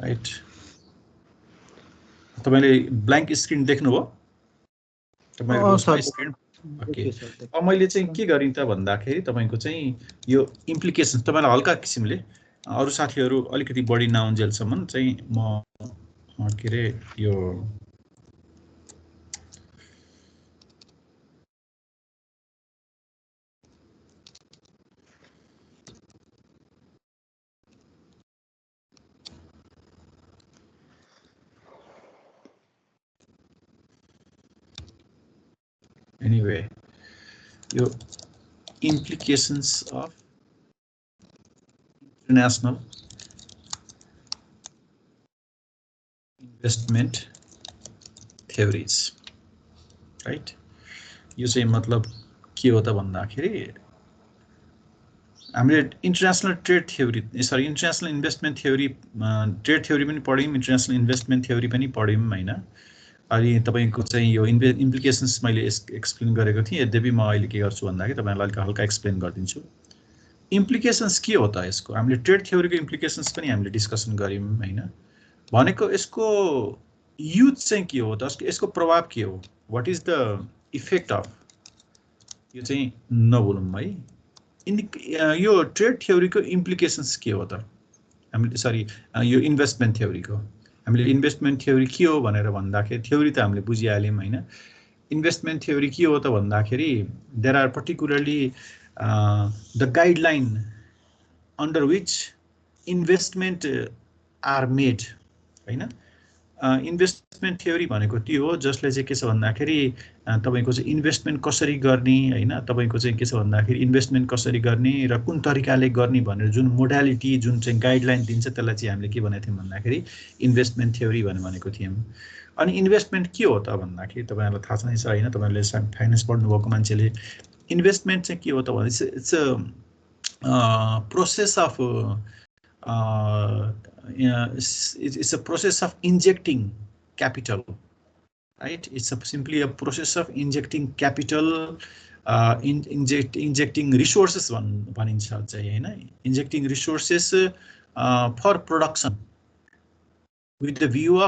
Right तपाईले blank screen देख्नुभयो तपाईको उसमा स्क्रिन ओके अब मैले चाहिँ के गरिन त भन्दाखेरि तपाईको चाहिँ यो इम्प्लिकेसन तपाईलाई हल्का किसिमले अरु साथीहरु अलिकति बढी नआउन्जेलसम्म चाहिँ म के रे यो anyway your implications of international investment theories right यो चाहिँ मतलब के हो त भन्दाखेरि हामीले international trade theory sorry international investment theory trade theory पनि पढ्यौं इन्टरनेशनल इन्भेस्टमेन्ट थ्योरी पनि पढ्यौं हैन अनि तपाईको चाहिँ यो इम्प्लिकेशन्स मैले एक्सप्लेन गरेको थिएँ यद्यपि म अहिले के गर्छु भन्दाखेरि तपाईलाई अलिक हल्का एक्सप्लेन गर्दिन्छु इम्प्लिकेशन्स के हो त यसको हामीले ट्रेड थ्योरीको इम्प्लिकेशन्स पनि हामीले डिस्कसन गर्यौं हैन भनेको यसको युज चाहिँ के हो त यसको प्रभाव के हो what is the effect of यो चाहिँ नबोलौं है यो ट्रेड थ्योरीको इम्प्लिकेशन्स के हो त हामीले सरी यो इन्भेस्टमेन्ट थ्योरीको हामीले इन्भेस्टमेन्ट थ्योरी के हो भनेर भन्दाखेरि थ्योरी त हामीले बुझिहाल्यौं हैन इन्भेस्टमेन्ट थ्योरी के हो त भन्दाखेरि there are particularly the guideline under which investment are made हैन इन्भेस्टमेन्ट थ्योरी भनेको त्यो हो जसले चाहिँ के छ भन्दाखेरि तपाईको चाहिँ इन्भेस्टमेन्ट कसरी गर्ने हैन तपाईको चाहिँ के छ भन्दाखेरि इन्भेस्टमेन्ट कसरी गर्ने र कुन तरिकाले गर्ने भनेर जुन मोडालिटी जुन चाहिँ गाइडलाइन दिन्छ त्यसलाई चाहिँ हामीले के भनेको थियौं भन्दाखेरि इन्भेस्टमेन्ट थ्योरी भनेको थियौं अनि इन्भेस्टमेन्ट के हो त भन्दाखेरि तपाईहरुलाई थाहा छ हैन तपाईहरुले फाइनान्स पढ्नु भएको मान्छेले इन्भेस्टमेन्ट चाहिँ के हो त भने it's a process of it's a process of injecting capital, right? It's simply a process of injecting capital, injecting resources भनिन्छ चाहिँ हैन injecting resources for production with the view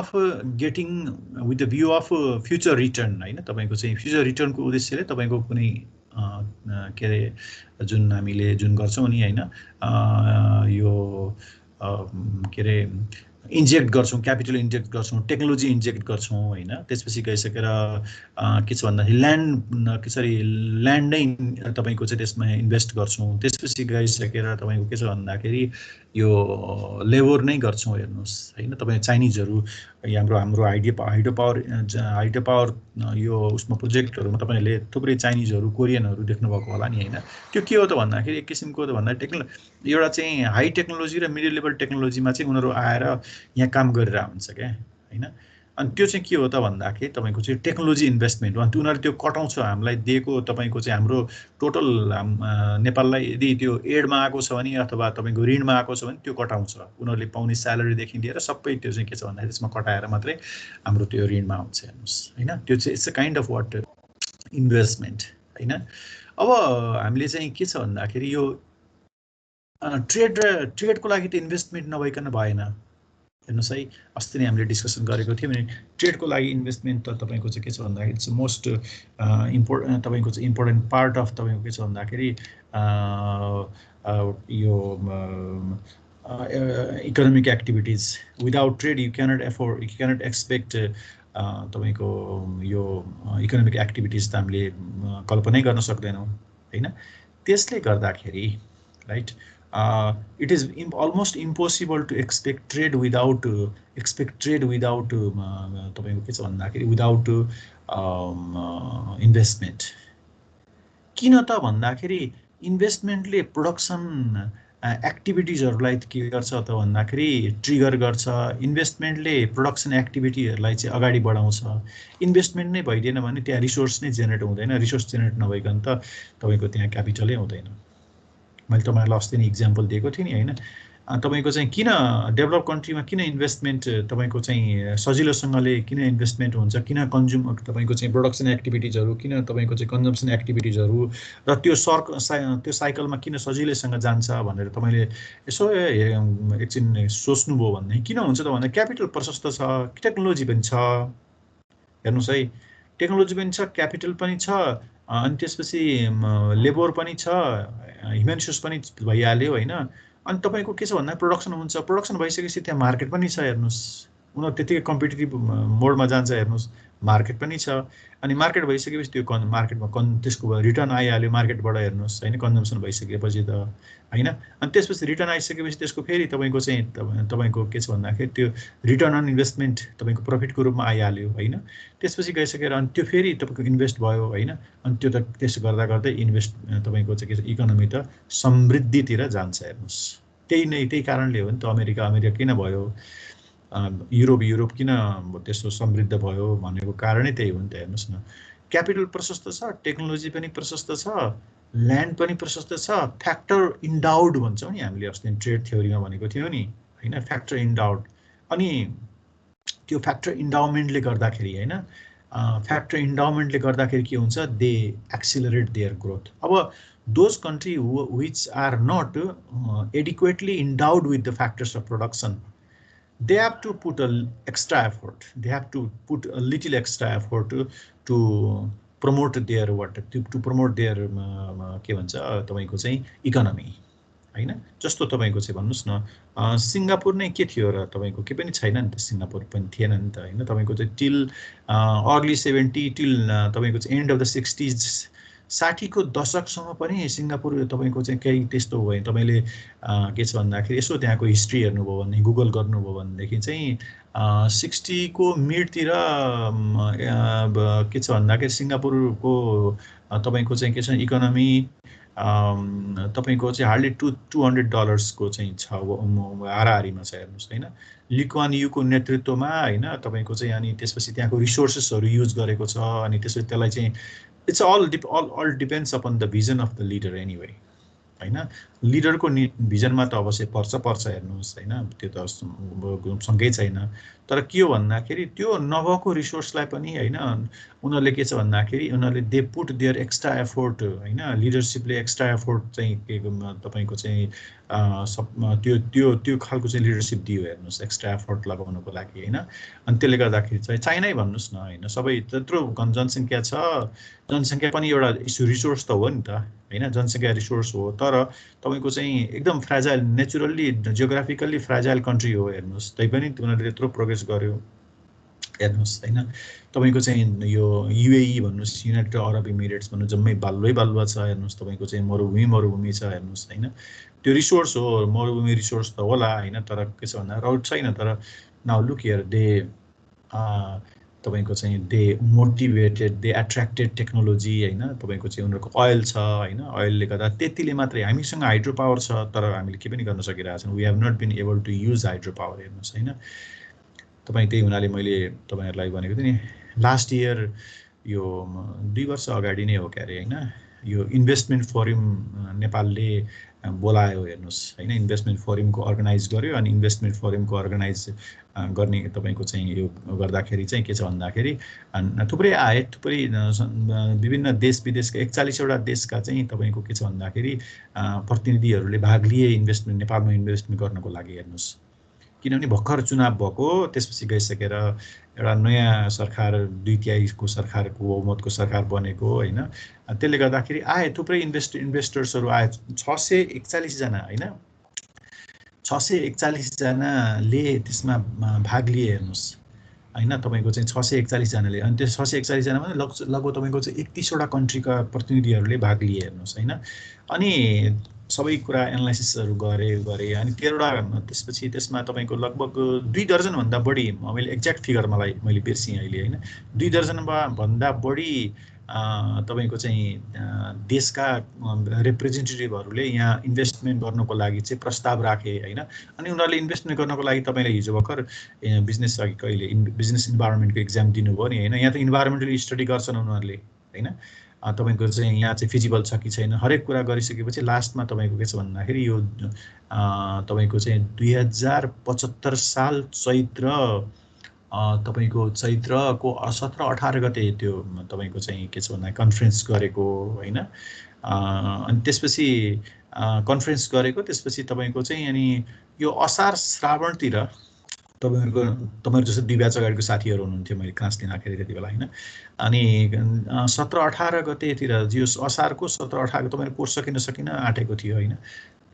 of future return हैन तपाईको चाहिँ फ्युचर रिटर्न को उद्देश्यले तपाईको कुनै के रे जुन हामीले जुन गर्छौं नि हैन यो के रे इन्जेक्ट गर्छौं क्यापिटल इन्जेक्ट गर्छौं टेक्नोलोजी इन्जेक्ट गर्छौं हैन त्यसपछि गइसकेर के छ भन्दा ल्यान्ड कसरी ल्यान्ड नै तपाईको चाहिँ त्यसमा इन्भेस्ट गर्छौं त्यसपछि गइसकेर तपाईको के छ भन्दाखेरि यो लेबर नै गर्छौं हेर्नुस् हैन तपाई चाइनीजहरु हाम्रो हाइड्रो पावर यो उसमा प्रोजेक्टहरुमा तपाईले थुप्रै चाइनीजहरु कोरियनहरु देख्नु भएको होला नि हैन त्यो के हो त भन्दाखेरि एक किसिमको त भन्दा एउटा चाहिँ हाई टेक्नोलोजी र मिडल लेभल टेक्नोलोजीमा चाहिँ उनीहरु आएर यहाँ काम गरेर हुन्छ के हैन अनि त्यो चाहिँ के हो त भन्दाखेरि तपाईको चाहिँ टेक्नोलोजी इन्भेस्टमेन्ट हो उनीहरु त्यो कटाउँछ हामीलाई दिएको तपाईको चाहिँ हाम्रो टोटल नेपाललाई यदि त्यो एडमा आएको छ भने अथवा तपाईको ऋणमा आएको छ भने त्यो कटाउँछ उनीहरुले पाउने स्यालेरी देखि लिएर सबै त्यो चाहिँ के छ भन्दाखेरि त्यसमा कटाएर मात्रै हाम्रो त्यो ऋणमा आउँछ हेर्नुस् हैन त्यो चाहिँ it's a kind of what investment हैन अब हामीले चाहिँ के छ भन्दाखेरि यो ट्रेडको लागि त इन्भेस्टमेन्ट नभइकन भएन हेर्नुस् है अस्ति नै हामीले डिस्कसन गरेको थियौं भने ट्रेडको लागि इन्भेस्टमेन्ट त तपाईको चाहिँ के छ भन्दाखेरि इट्स मोस्ट इम्पोर्टेन्ट तपाईको चाहिँ इम्पोर्टेन्ट पार्ट अफ तपाईको के छ भन्दाखेरि यो economic activities without trade you cannot expect तपाईको यो इकोनोमिक एक्टिभिटीज त हामीले कल्पनै गर्न सक्दैनौं हैन त्यसले गर्दाखेरि right it is almost impossible to expect trade without तपाईको के छ भन्दाखेरि without investment किन त भन्दाखेरि इन्भेस्टमेन्टले प्रोडक्सन एक्टिभिटीजहरुलाई के गर्छ त भन्दाखेरि ट्रिगर गर्छ इन्भेस्टमेन्टले प्रोडक्सन एक्टिभिटीहरुलाई चाहिँ अगाडि बढाउँछ इन्भेस्टमेन्ट नै भइदिएन भने त्यहाँ रिसोर्स नै जेनेरेट हुँदैन रिसोर्स जेनेरेट नभइकन त तपाईको त्यहाँ क्यापिटलै हुँदैन मैले तपाईहरुलाई अस्ति नै एक्जाम्पल दिएको थिएँ नि हैन तपाईको चाहिँ किन डेभलप कन्ट्रीमा किन इन्भेस्टमेन्ट तपाईको चाहिँ सजिलोसँगले किन इन्भेस्टमेन्ट हुन्छ, किन कन्ज्युम तपाईको चाहिँ प्रोडक्सन एक्टिभिटिजहरू, किन तपाईको चाहिँ कन्जम्सन एक्टिभिटिजहरू र त्यो त्यो साइकलमा किन सजिलैसँग जान्छ भनेर तपाईले यसो एकछिन सोच्नुभयो भने किन हुन्छ त भन्दा क्यापिटल प्रशस्त छ, टेक्नोलोजी पनि छ। हेर्नुस् है, टेक्नोलोजी पनि छ, क्यापिटल पनि छ, अनि त्यसपछि लेबर पनि छ, ह्युमन रिसोर्स पनि भइहाल्यो हैन। अनि तपाईको के छ भन्दा प्रोडक्सन हुन्छ, प्रोडक्सन भइसकेपछि त्यहाँ मार्केट पनि छ। हेर्नुस्, उनीहरू त्यतिकै कम्पिटिटिभ मोडमा जान्छ। हेर्नुस्, मार्केट पनि छ, अनि मार्केट भइसकेपछि त्यो मार्केटमा त्यसको रिटर्न आइहाल्यो मार्केटबाट। हेर्नुस् हैन, कन्जम्सन भइसकेपछि त हैन। अनि त्यसपछि रिटर्न आइसकेपछि त्यसको फेरि तपाईको चाहिँ तपाईको के छ भन्दाखेरि त्यो रिटर्न अन इन्भेस्टमेन्ट तपाईको प्रफिटको रूपमा आइहाल्यो हैन। त्यसपछि गइसकेर अनि त्यो फेरि तपाईको इन्भेस्ट भयो हैन। अनि त्यो त त्यसो गर्दा गर्दै इन्भेस्ट तपाईको चाहिँ के छ इकोनोमी त समृद्धितिर जान्छ। हेर्नुस्, त्यही कारणले हो नि त अमेरिका किन भयो, युरोप किन त्यस्तो समृद्ध भयो भनेको कारणै त्यही हो नि त। हेर्नुस् न, क्यापिटल प्रशस्त छ, टेक्नोलोजी पनि प्रशस्त छ, ल्यान्ड पनि प्रशस्त छ, फ्याक्टर इन्डाउड भन्छौँ नि हामीले अस्ति ट्रेड थ्योरीमा भनेको थियो नि हैन, फ्याक्टर इन्डाउड। अनि त्यो फ्याक्टर इन्डाउमेन्टले गर्दाखेरि हैन, फ्याक्टर इन्डाउमेन्टले गर्दाखेरि के हुन्छ, दे एक्सिलरेट देयर ग्रोथ। अब those country which are not adequately endowed with the factors of production, they have to put a extra effort, they have to put a little extra effort to promote their to promote their के भन्छ तपाईको चाहिँ economy हैन। जस्तो तपाईको चाहिँ भन्नुस् न, Singapore नै के थियो र तपाईको के पनि छैन नि त, सिङ्गापुर पनि थिएन नि त हैन। तपाईको चाहिँ टिल अर्ली 70 टिल तपाईको चाहिँ एन्ड अफ द 60s 60 को दशकसम्म पनि सिङ्गापुर तपाईको चाहिँ केही त्यस्तो भयो। तपाईले के छ भन्दाखेरि यसो त्यहाँको हिस्ट्री हेर्नुभयो भने, गुगल गर्नुभयो भनेदेखि चाहिँ 60 को मिडतिर के छ भन्दाखेरि सिङ्गापुरको तपाईको चाहिँ के छ इकोनोमी तपाईको चाहिँ हार्डली $200 को चाहिँ छ, हाराहारीमा छ। हेर्नुस् हैन, ली कुआन यूको नेतृत्वमा हैन तपाईको चाहिँ, अनि त्यसपछि त्यहाँको रिसोर्सेसहरू युज गरेको छ। अनि त्यसपछि त्यसलाई चाहिँ it's all depends upon the vision of the leader anyway हैन। लिडरको भिजनमा त अवश्य पर्छ हेर्नुस् हैन, त्यो त सँगै छैन। तर के हो भन्दाखेरि त्यो नभएको रिसोर्सलाई पनि हैन उनीहरूले के छ भन्दाखेरि उनीहरूले they put their extra effort हैन, लिडरशिपले एक्स्ट्रा एफोर्ट चाहिँ के तपाईको चाहिँ त्यो खालको चाहिँ लिडरशिप दियो। हेर्नुस्, एक्स्ट्रा एफोर्ट लगाउनको लागि हैन। अनि त्यसले गर्दाखेरि चाहिँ चाइनै भन्नुस् न हैन, सबै त्यत्रो जनसङ्ख्या छ, जनसङ्ख्या पनि एउटा रिसोर्स त हो नि त हैन, जनसङ्ख्या रिसोर्स हो। तर तपाईको चाहिँ एकदम फ्रेजाइल, नेचुरल्ली जियोग्राफिकल्ली फ्रेजाइल कन्ट्री हो। हेर्नुस्, तैपनि उनीहरूले त्यत्रो प्रोग्रेस गर्यो। हेर्नुस् हैन, तपाईको चाहिँ यो युएई भन्नुस्, युनाइटेड अरब इमिरेट्स भन्नु, जम्मै बालुवा छ। हेर्नुस्, तपाईको चाहिँ मरुभूमि छ। हेर्नुस् हैन, त्यो रिसोर्स हो, मरुभूमि रिसोर्स त होला हैन, तर के छ भन्दा राउट छैन। तर नाउ लुक हियर, दे तपाईको चाहिँ they motivated, they attracted technology हैन। तपाईको चाहिँ उनीहरूको ओइल छ हैन, ओइलले गर्दा त्यतिले मात्रै। हामीसँग हाइड्रो पावर छ, तर हामीले के पनि गर्न सकिरहेको छैनौँ। We have not been able to use hydro power. हेर्नुस् हैन, तपाईँ त्यही हुनाले मैले तपाईहरुलाई भनेको थिएँ नि, लास्ट इयर यो 2 वर्ष अगाडि नै हो के अरे हैन, यो इन्भेस्टमेन्ट फोरम नेपालले बोलायो। हेर्नुस् हैन, इन्भेस्टमेन्ट फोरमको अर्गनाइज गर्यो। अनि इन्भेस्टमेन्ट फोरमको अर्गनाइज गर्ने तपाईको चाहिँ यो गर्दाखेरि चाहिँ के छ भन्दाखेरि थुप्रै आए, थुप्रै विभिन्न देश विदेशका 41 वटा देशका चाहिँ तपाईको के छ भन्दाखेरि प्रतिनिधिहरूले भाग लिए इन्भेस्टमेन्ट नेपालमा इन्भेस्टमेन्ट गर्नको लागि। हेर्नुस्, किनभने भर्खर चुनाव भएको, त्यसपछि गइसकेर एउटा नयाँ सरकार 2/3 सरकारको बहुमतको सरकार बनेको हैन। त्यसले गर्दाखेरि आए थुप्रै इन्भेस्टर्सहरू आए, 641 जना हैन, 641 जनाले त्यसमा भाग लिए। हेर्नुस् हैन, तपाईको चाहिँ 641 जनाले, अनि त्यो 641 जनामा लगभग तपाईको चाहिँ 31 वटा कन्ट्रीका प्रतिनिधिहरूले भाग लिए। हेर्नुस् हैन, अनि सबै कुरा एनालाइसिसहरू गरे। अनि 13 वटा त्यसपछि त्यसमा तपाईको लगभग 2 दर्जन भन्दा बढी, मैले एक्ज्याक्ट फिगर मैले बिर्सेँ अहिले हैन, 2 दर्जन भन्दा बढी तपाईको चाहिँ देशका रिप्रेजेन्टेटिभहरूले यहाँ इन्भेस्टमेन्ट गर्नको लागि चाहिँ प्रस्ताव राखे हैन। अनि उनीहरूले इन्भेस्टमेन्ट गर्नको लागि तपाईले हिजो भर्खर बिजनेस कहिले बिजनेस इन्भाइरोमेन्टको एक्जाम दिनुभयो नि हैन, यहाँ त इन्भाइरोमेन्टल स्टडी गर्छन् उनीहरूले हैन। तपाईको चाहिँ यहाँ चाहिँ फिजिबल छ कि छैन हरेक कुरा गरिसकेपछि लास्टमा तपाईको के छ भन्दाखेरि यो तपाईको चाहिँ 2075 साल चैत्र तपाईको चैत्रको 17-18 गते त्यो तपाईको चाहिँ के छ भन्दा कन्फरेन्स गरेको हैन अनि त्यसपछि कन्फरेन्स गरेको त्यसपछि तपाईको चाहिँ अनि यो असार श्रावणतिर तपाईहरु जस्तो 2 ब्याच अगाडिको साथीहरु हुनुहुन्थ्यो मैले क्लास लिँदाखेरि त्यति बेला हैन अनि 17-18 गतेतिर यो असारको 17-18 तपाईहरु कोर्स सकिन आँटेको थियो हैन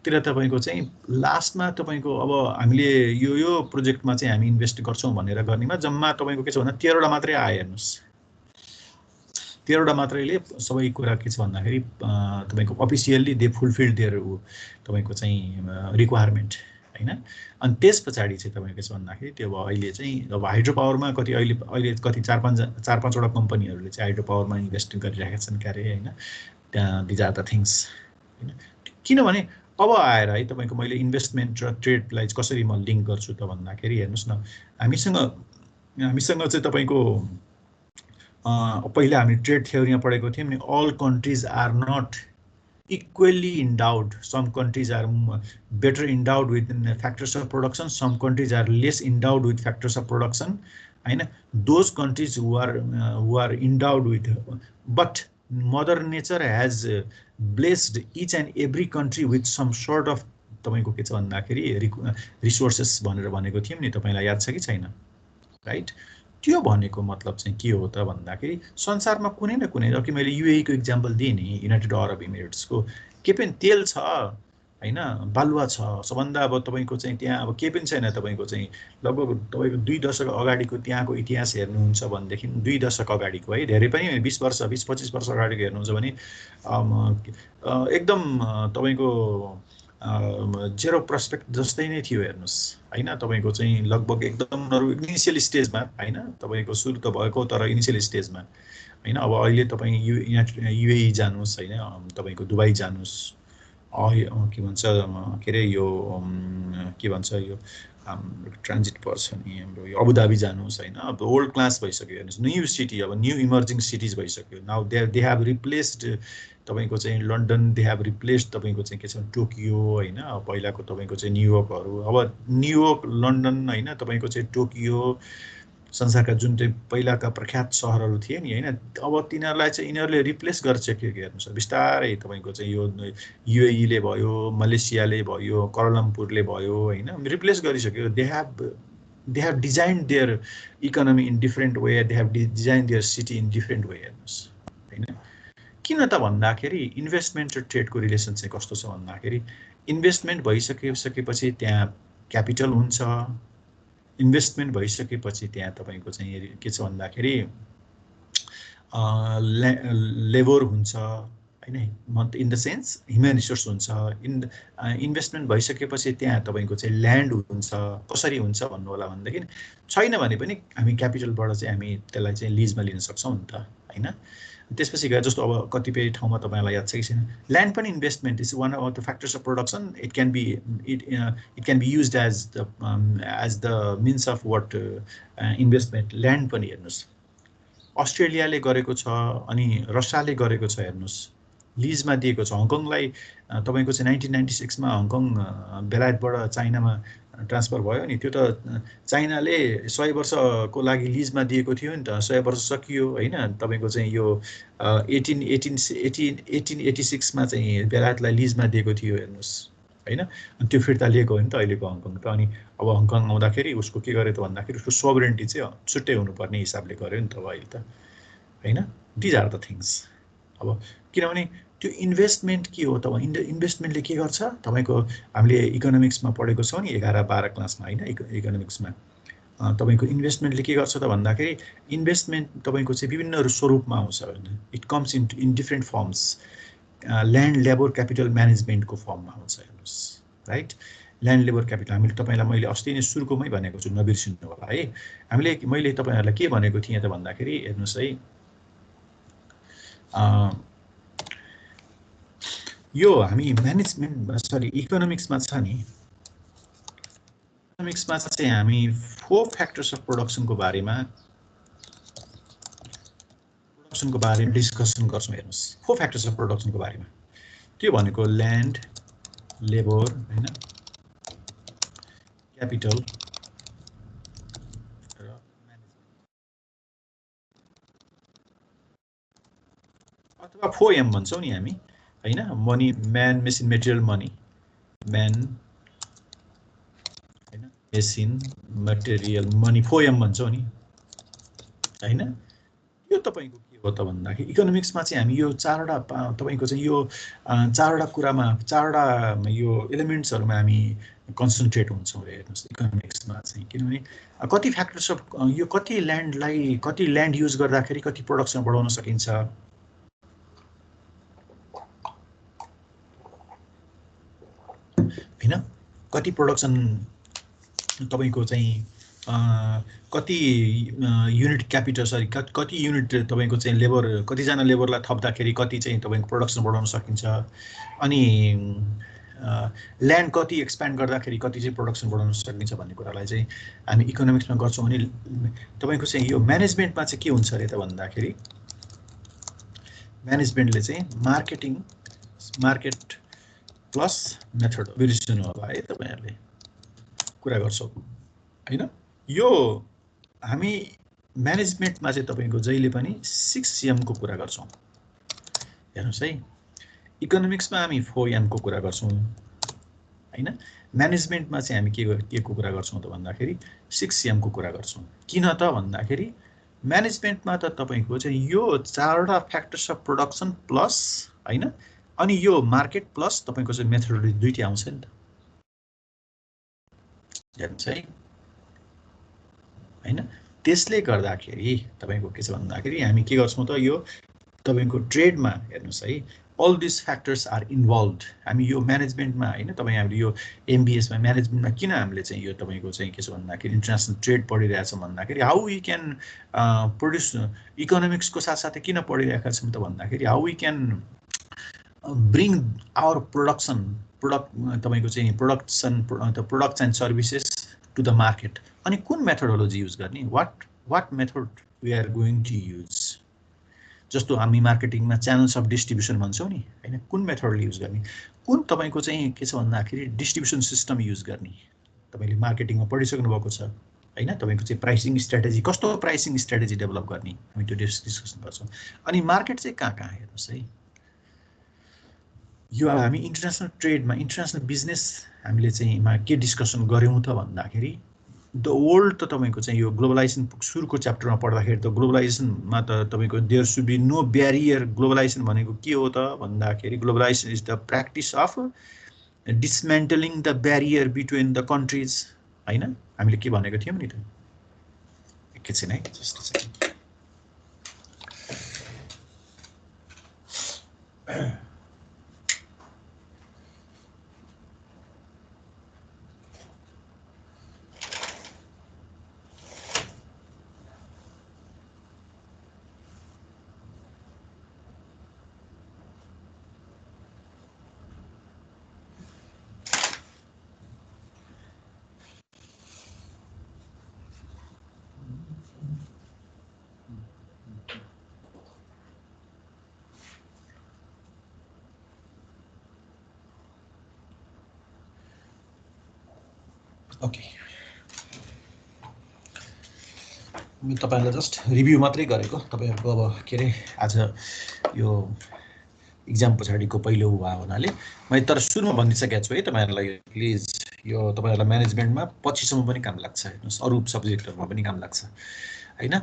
तिर तपाईको चाहिँ लास्टमा तपाईको अब हामीले यो प्रोजेक्टमा चाहिँ हामी इन्भेस्ट गर्छौं भनेर गर्नेमा जम्मा तपाईको के छ भन्दा 13 वटा मात्रै आयो हेर्नुस् 13 वटा मात्रैले सबै कुरा के छ भन्दाखेरि तपाईको अफिसियली दे फुलफिल्ड देयर तपाईको चाहिँ रिक्वायरमेन्ट हैन अनि त्यसपछि चाहिँ तपाईको के छ भन्दाखेरि त्यो अहिले चाहिँ अब हाइड्रो पावरमा कति अहिले कति 4-5 वटा कम्पनीहरुले चाहिँ हाइड्रो पावरमा इन्भेस्ट गरिरहेका छन् क्यारे हैन त्यहाँ दिज आर द थिंग्स हैन किनभने अब आएर है तपाईको मैले इन्भेस्टमेन्ट र ट्रेडलाई कसरी म लिंक गर्छु त भन्दाखेरि हेर्नुस् न हामीसँग चाहिँ तपाईको पहिला हामी ट्रेड थ्योरीमा पढेको थियौं नि all countries are not equally endowed. Some countries are better endowed with factors of production, some countries are less endowed with factors of production. And those countries who are endowed with, but Mother Nature has blessed each and every country with some sort of तपाईको के छ भन्दाखेरि resources भनेर भनेको थियौं नि तपाईलाई याद छ कि छैन राइट त्यो भनेको मतलब चाहिँ के हो त भन्दाखेरि संसारमा कुनै न कुनै अघि मैले युएई को एक्जाम्पल दिए नि युनाइटेड अरब इमिरेट्स को के पनि तेल छ हैन बालुवा छ सबभन्दा अब तपाईको चाहिँ त्यहाँ अब के पनि छैन तपाईको चाहिँ लगभग तपाईको 2 दशक अगाडिको त्यहाँको इतिहास हेर्नुहुन्छ भनेदेखि 2 दशक अगाडिको है धेरै पनि 20 वर्ष 20-25 वर्ष अगाडिको हेर्नुहुन्छ भने एकदम तपाईको जेरो प्रोस्पेक्ट जस्तै नै थियो हेर्नुस् हैन तपाईको चाहिँ लगभग एकदम इनिशियल स्टेजमा हैन तपाईको सुरु त भएको तर इनिशियल स्टेजमा हैन अब अहिले तपाई युएई जानुस् हैन तपाईको दुबई जानुस् के भन्छ के रे यो के भन्छ यो ट्रान्जिट पर्छ नि हाम्रो यो अबुधाबी जानुस् हैन अब वर्ल्ड क्लास भइसक्यो हेर्नुस् न्यू सिटी अब न्यू इमर्जिङ सिटीज भइसक्यो नाउ दे हैव रिप्लेस्ड तपाईको चाहिँ लन्डन दे हैव रिप्लेस्ड तपाईको चाहिँ के छ टोकियो हैन पहिलाको तपाईको चाहिँ न्यूयोर्कहरु अब न्यूयोर्क लन्डन हैन तपाईको चाहिँ टोकियो संसारका जुन चाहिँ पहिलाका प्रख्यात शहरहरु थिए नि हैन अब तिनीहरुलाई चाहिँ इनीहरुले रिप्लेस गरिसक्यो हेर्नुस् बिस्तारै तपाईको चाहिँ यो युएई ले भयो मलेसियाले भयो कोलालम्पुरले भयो हैन रिप्लेस गरिसक्यो they have designed their economy in different way they have designed their city in different way हेर्नुस् हैन किन त भन्दाखेरि इन्भेस्टमेन्ट र ट्रेडको रिलेसन चाहिँ कस्तो छ भन्दाखेरि इन्भेस्टमेन्ट भइसकेपछि त्यहाँ क्यापिटल हुन्छ इन्भेस्टमेन्ट भइसकेपछि त्यहाँ तपाईको चाहिँ के छ भन्दाखेरि लेबर हुन्छ हैन in the sense human resource हुन्छ इन्भेस्टमेन्ट भइसकेपछि त्यहाँ तपाईको चाहिँ ल्यान्ड हुन्छ कसरी हुन्छ भन्नु होला भन्दाखेरि छैन भने पनि हामी क्यापिटलबाट चाहिँ हामी त्यसलाई चाहिँ लिजमा लिन सक्छौं नि त हैन त्यसपछि गएर जस्तो अब कतिपय ठाउँमा तपाईलाई याद छ कि छैन ल्यान्ड पनि investment is one of the factors of production it can be used as the means of what investment land पनि हेर्नुस् अस्ट्रेलियाले गरेको छ अनि रसियाले गरेको छ हेर्नुस् लिजमा दिएको छ हङकङलाई तपाईको चाहिँ 1996 मा हङकङ बेलायतबाट चाइनामा ट्रान्सफर भयो नि त्यो त चाइनाले 100 वर्षको लागि लिजमा दिएको थियो नि त 100 वर्ष सकियो हैन तपाईको चाहिँ यो 1886 मा चाहिँ बेलायतलाई लिजमा दिएको थियो हेर्नुस् हैन अनि त्यो फिर्ता लिएको हो नि त अहिलेको हङकङ त अनि अब हङकङ आउँदाखेरि उसको के गर्यो त भन्दाखेरि उसको सोभरेन्टी चाहिँ छुट्टै हुनुपर्ने हिसाबले गर्यो नि त अहिले त हैन दिज आर द थिंग्स अब किनभने त्यो इन्भेस्टमेन्ट के हो त इन्भेस्टमेन्टले के गर्छ तपाईको हामीले इकोनोमिक्समा पढेको छौं नि 11-12 क्लासमा हैन इकोनोमिक्समा तपाईको इन्भेस्टमेन्टले के गर्छ त भन्दाखेरि इन्भेस्टमेन्ट तपाईको चाहिँ विभिन्न स्वरूपमा आउँछ it comes in different forms land labour capital म्यानेजमेन्टको फर्ममा आउँछ हेर्नुस् राइट ल्यान्ड लेबर क्यापिटल हामीले तपाईलाई मैले अस्ति नै सुरुकोमै भनेको छु नबिर्सिनु होला है मैले तपाईहरुलाई के भनेको थिएँ त भन्दाखेरि हेर्नुस् है यो हामी म्यानेजमेन्ट इकोनोमिक्समा छ नि इकोनोमिक्समा चाहिँ हामी 4 फ्याक्टर्स अफ प्रोडक्सनको बारेमा प्रोडक्सनको बारेमा डिस्कसन गर्छौँ हेर्नुस् 4 फ्याक्टर्स अफ प्रोडक्सनको बारेमा त्यो भनेको ल्यान्ड लेबर हैन क्यापिटल र म्यानेजमेन्ट अथवा 4M भन्छौँ नि हामी हैन money man machine material money man हैन मेसिन मटेरियल मनी 4M भन्छौँ नि हैन यो तपाईको के हो त भन्दाखेरि इकोनोमिक्समा चाहिँ हामी यो चारवटा तपाईको चाहिँ यो चारवटा कुरामा चारवटा यो एलिमेन्ट्सहरुमा हामी कन्सन्ट्रेट हुन्छौँ हेर्नुस् इकोनोमिक्समा चाहिँ किनभने कति फ्याक्टर्स अफ यो कति ल्यान्ड युज गर्दाखेरि कति प्रोडक्सन बढाउन सकिन्छ हैन कति प्रोडक्सन तपाईको चाहिँ कति युनिट क्यापिटल सरी कति युनिट तपाईको चाहिँ लेबर कतिजना लेबरलाई थप्दाखेरि कति चाहिँ तपाईको प्रोडक्सन बढाउन सकिन्छ अनि ल्यान्ड कति एक्सप्यान्ड गर्दाखेरि कति चाहिँ प्रोडक्सन बढाउन सकिन्छ भन्ने कुरालाई चाहिँ हामी इकोनोमिक्समा गर्छौँ भने तपाईको चाहिँ यो म्यानेजमेन्टमा चाहिँ के हुन्छ अरे त भन्दाखेरि म्यानेजमेन्टले चाहिँ मार्केट प्लस मेथड बिर्सिनु होला है तपाईहरुले कुरा गर्छौँ हैन यो हामी म्यानेजमेन्टमा चाहिँ तपाईको जहिले पनि 6M को कुरा गर्छौँ हेर्नुस् है इकोनोमिक्समा हामी 4M को कुरा गर्छौँ हैन म्यानेजमेन्टमा चाहिँ हामी के को कुरा गर्छौँ त भन्दाखेरि 6M को कुरा गर्छौँ किन त भन्दाखेरि म्यानेजमेन्टमा त तपाईको चाहिँ यो चारवटा फ्याक्टर्स अफ प्रोडक्सन प्लस हैन अनि यो मार्केट प्लस तपाईको चाहिँ मेथोडोलोजी दुईटै आउँछ नि त हेर्नुस् है हैन त्यसले गर्दाखेरि तपाईको के छ भन्दाखेरि हामी के गर्छौँ त यो तपाईको ट्रेडमा हेर्नुस् है all these factors are involved हामी यो म्यानेजमेन्टमा हैन तपाई हामीले यो MBS मा म्यानेजमेन्टमा किन हामीले चाहिँ यो तपाईको चाहिँ के छ भन्दाखेरि इन्टरनेशनल ट्रेड पढिरहेछ भन्दाखेरि हाउ वी क्यान प्रोड्युस इकोनोमिक्सको साथसाथै किन पढिरहेका छौँ त भन्दाखेरि how we can bring our product तपाईको चाहिँ products and services to the market अनि कुन मेथोडोलोजी युज गर्ने what method we are going to use जस्तो हामी मार्केटिङमा च्यानल्स अफ डिस्ट्रिब्युसन भन्छौँ नि हैन कुन मेथड युज गर्ने कुन तपाईको चाहिँ के छ भन्दाखेरि डिस्ट्रिब्युसन सिस्टम युज गर्ने तपाईले मार्केटिङमा पढिसक्नु भएको छ हैन तपाईको चाहिँ प्राइसिङ स्ट्र्याटेजी कस्तो प्राइसिङ स्ट्र्याटेजी डेभलप गर्ने हामी त्यो डिस्कसन गर्छौँ अनि मार्केट चाहिँ कहाँ हेर्नुस् है यो हामी इन्टरनेशनल ट्रेडमा इन्टरनेशनल बिजनेस हामीले चाहिँ के डिस्कसन गर्यौं त भन्दाखेरि द वर्ल्ड त तपाईको चाहिँ यो ग्लोबलाइजेसन सुरुको च्याप्टरमा पढ्दाखेरि त ग्लोबलाइजेसनमा त तपाईको there should be no barrier globalization भनेको के हो त भन्दाखेरि globalization is the practice of dismantling the barrier between the countries हैन हामीले के भनेको थियौं नि त एकैछिन है जस्ट ओके म तपाईहरुलाई जस्ट रिभ्यू मात्रै गरेको तपाईहरुको अब के रे आज यो एक्जाम पछाडीको पहिलो भयो हुनाले मैले तर सुरुमा भनिसकेको छु है तपाईहरुलाई प्लिज यो तपाईहरुलाई म्यानेजमेन्टमा पछिसम्म पनि काम लाग्छ हेर्नुस् अरु सब्जेक्टहरुमा पनि काम लाग्छ हैन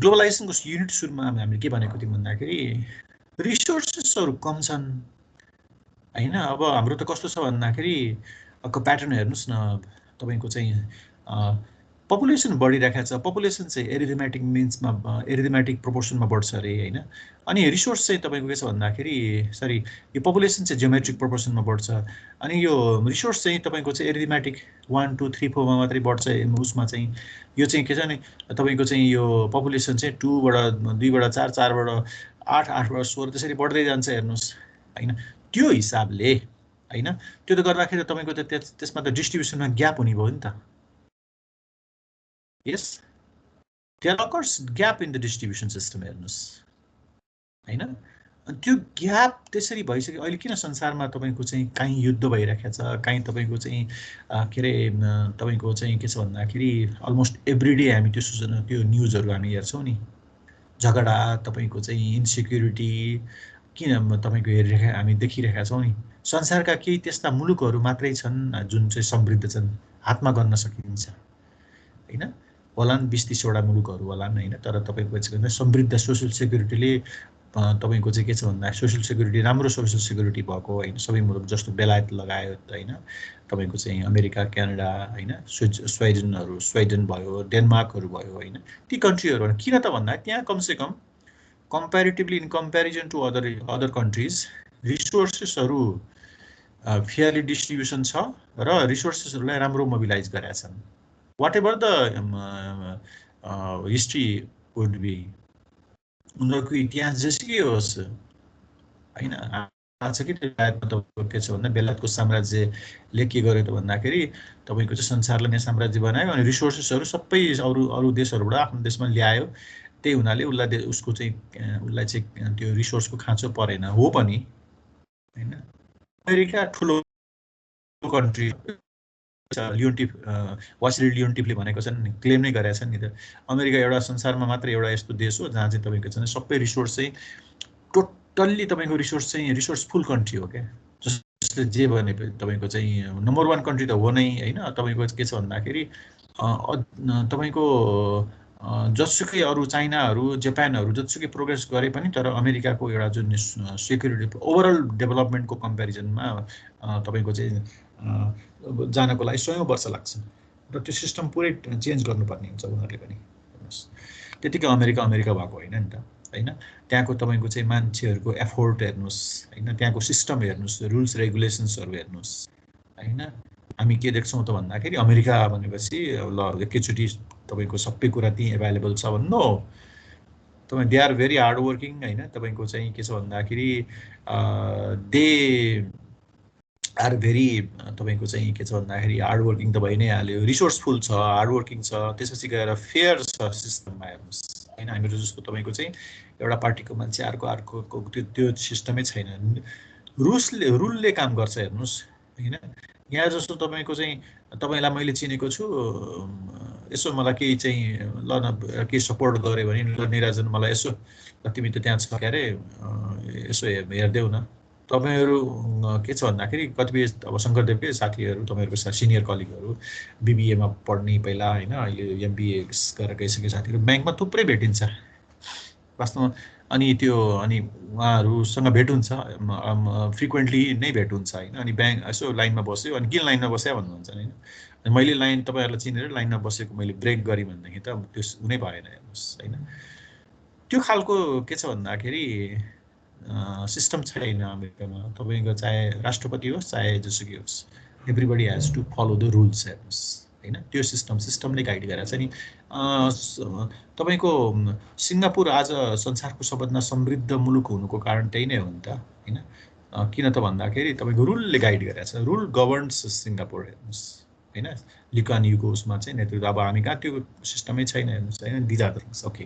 ग्लोबलाइजेसनको युनिट सुरुमा हामीले के भनेको थियौं भन्दाखेरि रिसोर्सेसहरु कम छन् हैन अब हाम्रो त कस्तो छ भन्दाखेरि अको प्याटर्न हेर्नुस् न तपाईको चाहिँ पपुलेसन बढिरहेको छ पपुलेसन चाहिँ एरिथमेटिक मिन्समा एरिथमेटिक प्रोपोर्सनमा बढ्छ रे हैन अनि रिसोर्स चाहिँ तपाईको के छ भन्दाखेरि सरी यो पपुलेसन चाहिँ जियोमेट्रिक प्रोपोर्सनमा बढ्छ अनि यो रिसोर्स चाहिँ तपाईको चाहिँ एरिथमेटिक 1 2 3 4 मा मात्रै बढ्छ उसमा चाहिँ यो चाहिँ के छ नि तपाईको चाहिँ यो पपुलेसन चाहिँ 2 बाट 2 बाट 4 4 बाट 8 8 बाट 16 त्यसरी बढ्दै जान्छ हेर्नुस् हैन त्यो हिसाबले हैन त्यो त गर्दाखेरि तपाईको त त्यसमा त डिस्ट्रिब्युसनमा ग्याप हुने भयो नि त yes there occurs gap in the distribution system हेर्नुस् हैन। अनि त्यो ग्याप त्यसरी भइसक्यो। अहिले किन संसारमा तपाईँको चाहिँ काहीँ युद्ध भइरहेको छ, काहीँ तपाईँको चाहिँ के अरे तपाईँको चाहिँ के छ भन्दाखेरि अलमोस्ट एभ्रिडे हामी त्यो सूचना त्यो न्युजहरू हामी हेर्छौँ नि, झगडा तपाईँको चाहिँ इन्सेक्युरिटी किन तपाईँको हेरिरहेका हामी देखिरहेका छौँ नि। संसारका केही त्यस्ता मुलुकहरू मात्रै छन् जुन चाहिँ समृद्ध छन्, हातमा गर्न सकिन्छ हैन। होलान् 20-30वटा मुलुकहरू होलान् हैन, तर तपाईँको चाहिँ समृद्ध सोसल सेक्युरिटीले तपाईँको चाहिँ के छ भन्दा सोसल सेक्युरिटी राम्रो सोसल सेक्युरिटी भएको होइन सबै मुलुक जस्तो बेलायत लगायत होइन, तपाईँको चाहिँ अमेरिका, क्यानाडा होइन, स्विडेन भयो, डेनमार्कहरू भयो होइन, ती कन्ट्रीहरू किन त भन्दा त्यहाँ कमसेकम comparatively in comparison to other countries रिसोर्सेसहरू फेयरली डिस्ट्रिब्युसन छ र रिसोर्सेसहरूलाई राम्रो मोबिलाइज गरेका छन्। Whatever the history would be, उनीहरूको इतिहास जेसुकै होस् होइन। आज कि के छ भन्दा बेलायतको साम्राज्यले के गर्यो त भन्दाखेरि तपाईँको चाहिँ संसारलाई नै साम्राज्य बनायो अनि रिसोर्सेसहरू सबै अरू देशहरूबाट आफ्नो देशमा ल्यायो। त्यही हुनाले उसलाई चाहिँ त्यो रिसोर्सको खाँचो परेन। हो पनि होइन, अमेरिका ठुलो कन्ट्री, वासिली लियोन्टिफले भनेको छन् नि, क्लेम नै गरेका छन् नि त, अमेरिका एउटा संसारमा मात्र एउटा यस्तो देश हो जहाँ चाहिँ तपाईँको चाहिँ सबै रिसोर्स चाहिँ टोटल्ली तपाईँको रिसोर्स चाहिँ रिसोर्सफुल कन्ट्री हो क्या। जसले जे भने तपाईँको चाहिँ नम्बर 1 कन्ट्री त हो नै होइन। तपाईँको के छ भन्दाखेरि तपाईँको जसुकै अरू चाइनाहरू, जापानहरू जसुकै प्रोग्रेस गरे पनि तर अमेरिकाको एउटा जुन सेक्युरिटी ओभरअल डेभलपमेन्टको कम्पेरिजनमा तपाईँको चाहिँ जानको लागि 100औं वर्ष लाग्छ र त्यो सिस्टम पुरै चेन्ज गर्नुपर्ने हुन्छ उनीहरूले पनि। त्यतिकै अमेरिका भएको होइन नि त होइन। त्यहाँको तपाईँको चाहिँ मान्छेहरूको एफोर्ट हेर्नुहोस् होइन, त्यहाँको सिस्टम हेर्नुहोस्, रुल्स रेगुलेसन्सहरू हेर्नुहोस् होइन। हामी के देख्छौँ त भन्दाखेरि अमेरिका भनेपछि ल एकैचोटि तपाईँको सबै कुरा त्यहीँ एभाइलेबल छ भन्नु हो। तपाईँ they are very hard working होइन। तपाईँको चाहिँ के छ भन्दाखेरि दे आर भेरी तपाईँको चाहिँ के छ भन्दाखेरि हार्ड वर्किङ त भइ नै हाल्यो, रिसोर्सफुल छ, हार्ड वर्किङ छ, त्यसपछि गएर फेयर छ सिस्टममा हेर्नुहोस् होइन। हामीहरू जस्तो तपाईँको चाहिँ एउटा पार्टीको मान्छे अर्को त्यो सिस्टमै छैन। रुलले काम गर्छ हेर्नुहोस् होइन। यहाँ जस्तो तपाईँको चाहिँ तपाईँलाई मैले चिनेको छु, यसो मलाई केही चाहिँ ल न केही सपोर्ट गऱ्यो भने ल निराजन मलाई यसो तिमी त त्यहाँ छ के अरे यसो हेरिदेऊ न। तपाईँहरू के छ भन्दाखेरि कतिपय अब शङ्करदेवकै साथीहरू, तपाईँहरूको सिनियर कलिगहरू बिबिएमा पढ्ने पहिला होइन, अहिले एमबिए गरेर गइसकेको साथीहरू ब्याङ्कमा थुप्रै भेटिन्छ वास्तवमा। अनि उहाँहरूसँग भेट हुन्छ, फ्रिक्वेन्टली नै भेट हुन्छ होइन। अनि ब्याङ्क यसो लाइनमा बस्यो, अनि किन लाइनमा बस्यो भन्नुहुन्छ होइन। मैले तपाईँहरूलाई चिनेर लाइनमा बसेको मैले ब्रेक गरेँ भनेदेखि त त्यो हुनै भएन हेर्नुहोस् होइन। त्यो खालको के छ भन्दाखेरि सिस्टम छैन अमेरिकामा। तपाईँको चाहे राष्ट्रपति होस् चाहे जोसुकै होस्, everybody has to follow the rules हेर्नुहोस् होइन। त्यो सिस्टमले गाइड गरेर छ नि। तपाईँको सिङ्गापुर आज संसारको सबभन्दा समृद्ध मुलुक हुनुको कारण त्यही नै हो नि त होइन। किन त भन्दाखेरि तपाईँको रुलले गाइड गरेर छ, रुल गभर्न्स सिङ्गापुर हेर्नुहोस् होइन। ली कुआन यूको उसमा चाहिँ नेतृत्व, अब हामी कहाँ त्यो सिस्टमै छैन हेर्नुहोस् होइन। These are the things. Okay,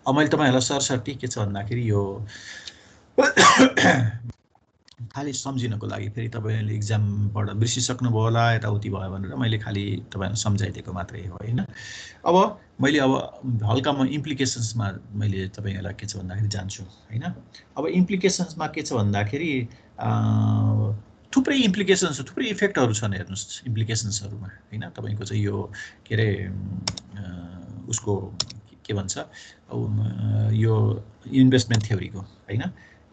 अब मैले तपाईँहरूलाई सरसर्ती के छ भन्दाखेरि यो खालि सम्झिनको लागि, फेरि तपाईँले इक्जामबाट बिर्सिसक्नुभयो होला यताउति भयो भनेर मैले खालि तपाईँलाई सम्झाइदिएको मात्रै हो होइन। अब मैले हल्का म इम्प्लिकेसन्समा मैले तपाईँहरूलाई के छ भन्दाखेरि जान्छु होइन। अब इम्प्लिकेसन्समा के छ भन्दाखेरि थुप्रै इम्प्लिकेसन्स, थुप्रै इफेक्टहरू छन् हेर्नुहोस् इम्प्लिकेसन्सहरूमा होइन। तपाईँको चाहिँ यो के अरे उसको के भन्छ यो इन्भेस्टमेन्ट थ्योरीको होइन।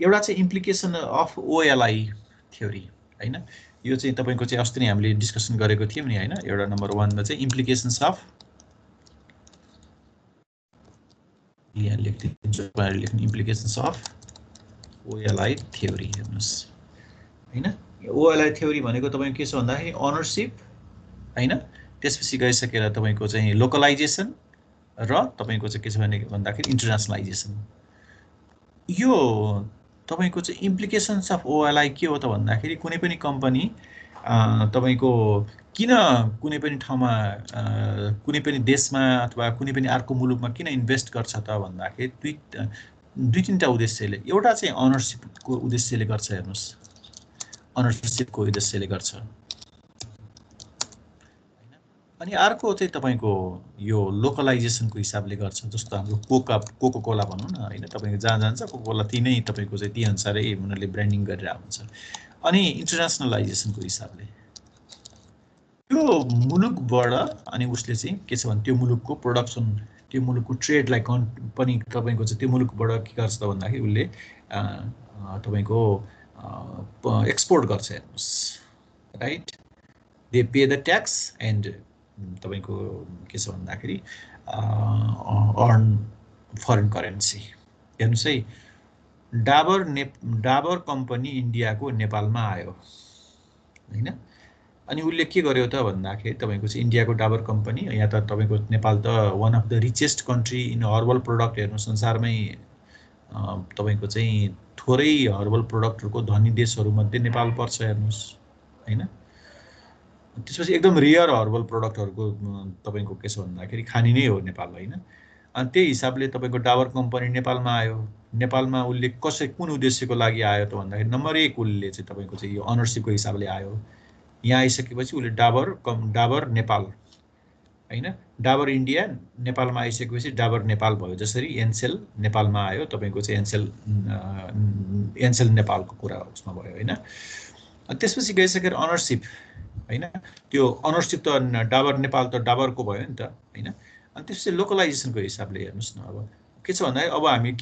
एउटा चाहिँ इम्प्लिकेसन अफ ओएलआई थ्योरी होइन। यो चाहिँ तपाईँको चाहिँ अस्ति नै हामीले डिस्कसन गरेको थियौँ नि होइन। एउटा नम्बर 1मा चाहिँ इम्प्लिकेसन्स अफ, यहाँ लेख्ने इम्प्लिकेसन्स अफ ओएलआई थ्योरी हेर्नुहोस् होइन। ओएलआई थ्योरी भनेको तपाईँको के छ भन्दाखेरि अनरसिप होइन, त्यसपछि गइसकेर तपाईँको चाहिँ लोकलाइजेसन र तपाईँको चाहिँ के छ भन्दाखेरि इन्टरनेसनलाइजेसन। यो तपाईँको चाहिँ इम्प्लिकेसन्स अफ ओएलआई के हो त भन्दाखेरि कुनै पनि कम्पनी तपाईँको किन कुनै पनि ठाउँमा कुनै पनि देशमा अथवा कुनै पनि अर्को मुलुकमा किन इन्भेस्ट गर्छ त भन्दाखेरि दुई तीनटा उद्देश्यले, एउटा चाहिँ अनरशिपको उद्देश्यले गर्छ, हेर्नुस् अनरशिपको उद्देश्यले गर्छ, अनि अर्को चाहिँ तपाईको यो लोकलाइजेसनको हिसाबले गर्छ, जस्तो हाम्रो कोको कोला भनौँ न हैन, तपाईको जहाँ जान्छ कोको कोला तिनै तपाईको चाहिँ ती अनुसारै उनीहरूले ब्रान्डिङ गरेर आउँछ। अनि इन्टरनेसनलाइजेसनको हिसाबले त्यो मुलुकबाट, अनि उसले चाहिँ के छ भने त्यो मुलुकको प्रोडक्सन, त्यो मुलुकको ट्रेडलाई पनि तपाईको चाहिँ त्यो मुलुकबाट के गर्छ त भन्दाखेरि उसले तपाईको एक्सपोर्ट गर्छ, हेर्नुस्, right. They pay the tax and तपाईको के छ भन्दाखेरि अर्न फरेन करेन्सी। हेर्नुस् है, डाबर कम्पनी इन्डियाको नेपालमा आयो हैन, अनि उसले के गर्यो त भन्दाखेरि तपाईको चाहिँ इन्डियाको डाबर कम्पनी, यहाँ त तपाईको नेपाल त one of the richest country in herbal product, हेर्नु संसारमै तपाईको चाहिँ थोरै हर्बल प्रोडक्टहरुको धनी देशहरुमध्ये नेपाल पर्छ, हेर्नुस् हैन। त्यसपछि एकदम रेयर हर्बल प्रोडक्टहरुको तपाईको के छ भन्दाखेरि खानी नै हो नेपाल हैन। अनि त्यही हिसाबले तपाईको डाबर कम्पनी नेपालमा आयो। नेपालमा उसले कुन उद्देश्यको लागि आयो त भन्दाखेरि नम्बर 1 उसले चाहिँ तपाईको चाहिँ यो अनरशिपको हिसाबले आयो। यहाँ आइसकेपछि उसले डाबर नेपाल हैन, डाबर इन्डिया नेपालमा आइसकेपछि डाबर नेपाल भयो। जसरी एनसेल नेपालमा आयो, तपाईको चाहिँ एनसेल नेपालको कुरा उसमा भयो हैन। त्यसपछि गइसकेर अनरशिप हैन, त्यो अनरशिप त डाबर नेपाल त डाबरको भयो नि त हैन। अनि त्यसपछि लोकलाइजेसनको हिसाबले हेर्नुस् न, अब के छ भन्दाखेरि अब हामी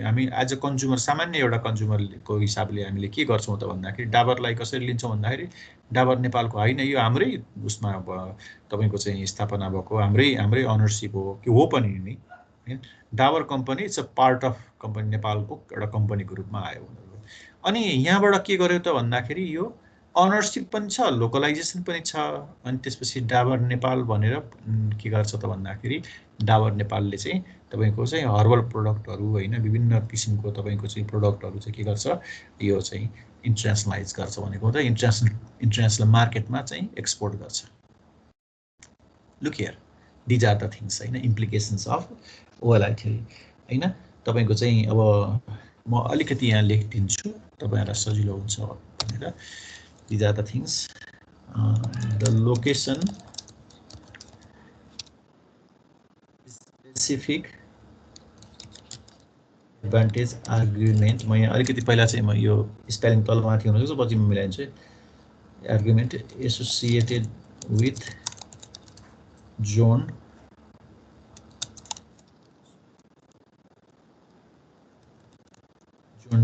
हामी एज अ कन्ज्युमर, सामान्य एउटा कन्ज्युमरको हिसाबले हामीले के गर्छौँ त भन्दाखेरि डाबरलाई कसरी लिन्छौँ भन्दाखेरि डाबर नेपालको होइन, यो हाम्रै उसमा तपाईको चाहिँ स्थापना भएको हाम्रै अनरशिप हो कि हो पनि नि। Dabur company it's a part of company, नेपालको एउटा कम्पनीको रूपमा आयो। अनि यहाँबाट के गर्यो त भन्दाखेरि यो अनरशिप पनि छ, लोकलाइजेसन पनि छ। अनि त्यसपछि डाबर नेपाल भनेर के गर्छ त भन्दाखेरि डाबर नेपालले चाहिँ तपाईको चाहिँ हर्बल प्रोडक्टहरु हैन, विभिन्न किसिमको तपाईको चाहिँ प्रोडक्टहरु चाहिँ के गर्छ, यो चाहिँ इन्टरनेसनलाइज गर्छ, भनेको त इन्टरनेसनल मार्केटमा चाहिँ एक्सपोर्ट गर्छ। Look here, these are the things हैन, इम्प्लिकेसन्स अफ ओएलआई थ्योरी हैन। तपाईको चाहिँ अब म अलिकति यहाँ लेखिदिन्छु तपाईहरुलाई सजिलो हुन्छ भनेर। These are the things. The location, specific, advantage, argument. म यहाँ अलिकति पहिला चाहिँ म यो स्पेलिङ तलमाथि हुन सक्छ, पछि म मिलाइदिन्छु। Argument associated with John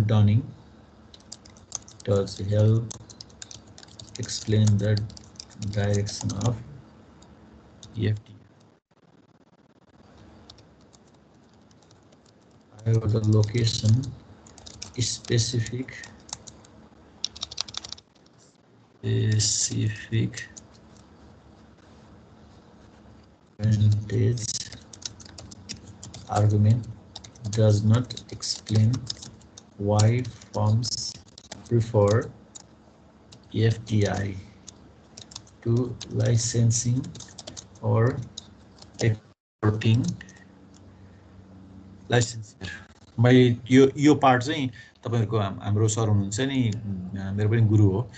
Dunning does help explain the direction of EFT. However, the location specific advantage argument does not explain why firms prefer FDI to licensing or exporting licensing. मैले यो part चाहिँ तपाईहरुको हाम्रो sir हुनुहुन्छ नि, मेरो पनि गुरु हो,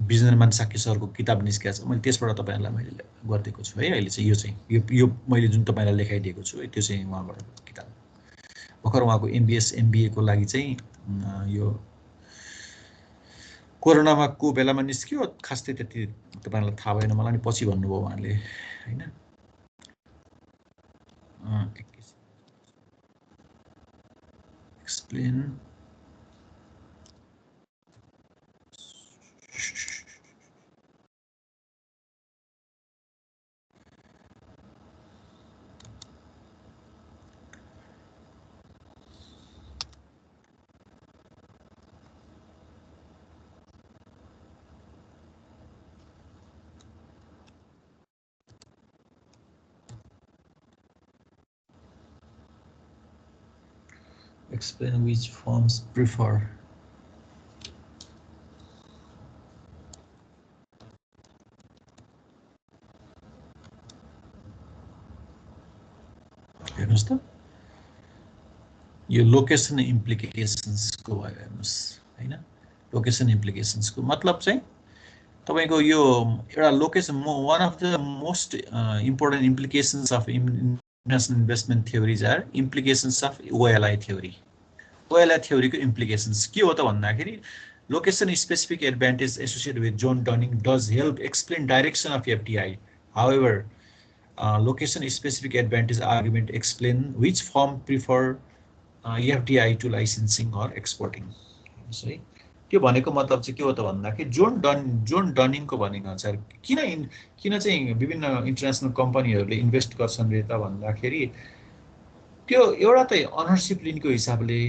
बिजनेसम्यान साक्य सरको किताब निस्केको छ, मैले त्यसबाट तपाईहरुलाई मैले गरिदिएको छु है। अहिले चाहिँ यो चाहिँ यो मैले जुन तपाईलाई लेखाइदिएको छु त्यो चाहिँ उहाँबाट किताब। भर्खर उहाँको एमबीएस एमबीए को लागि चाहिँ यो कोरोनामा को बेलामा निस्क्यो, खासै त्यति तपाईहरुलाई थाहा भएन, मलाई नि पछि भन्नुभयो उहाँले हैन। Explain which firms prefer. हेर्नुस् त, यो लोकेसन इम्प्लिकेसन्सको भयो हेर्नुहोस् हैन। लोकेसन इम्प्लिकेसन्सको मतलब चाहिँ तपाईको यो एउटा location one of the most important implications of international investment theories are implications of OLI theory. OLI थ्योरीको इम्प्लिकेसन्स के हो त भन्दाखेरि location specific advantage associated with John Dunning does help explain direction of FDI। However location specific advantage argument explain which firm prefer FDI to licensing or exporting। है त्यो भनेको मतलब चाहिँ के हो त भन्दाखेरि जोन डनिङको भनेको अनुसार किन चाहिँ विभिन्न इन्टरनेसनल कम्पनीहरूले इन्भेस्ट गर्छन् रे त भन्दाखेरि त्यो एउटा त अनरशिप लिनको हिसाबले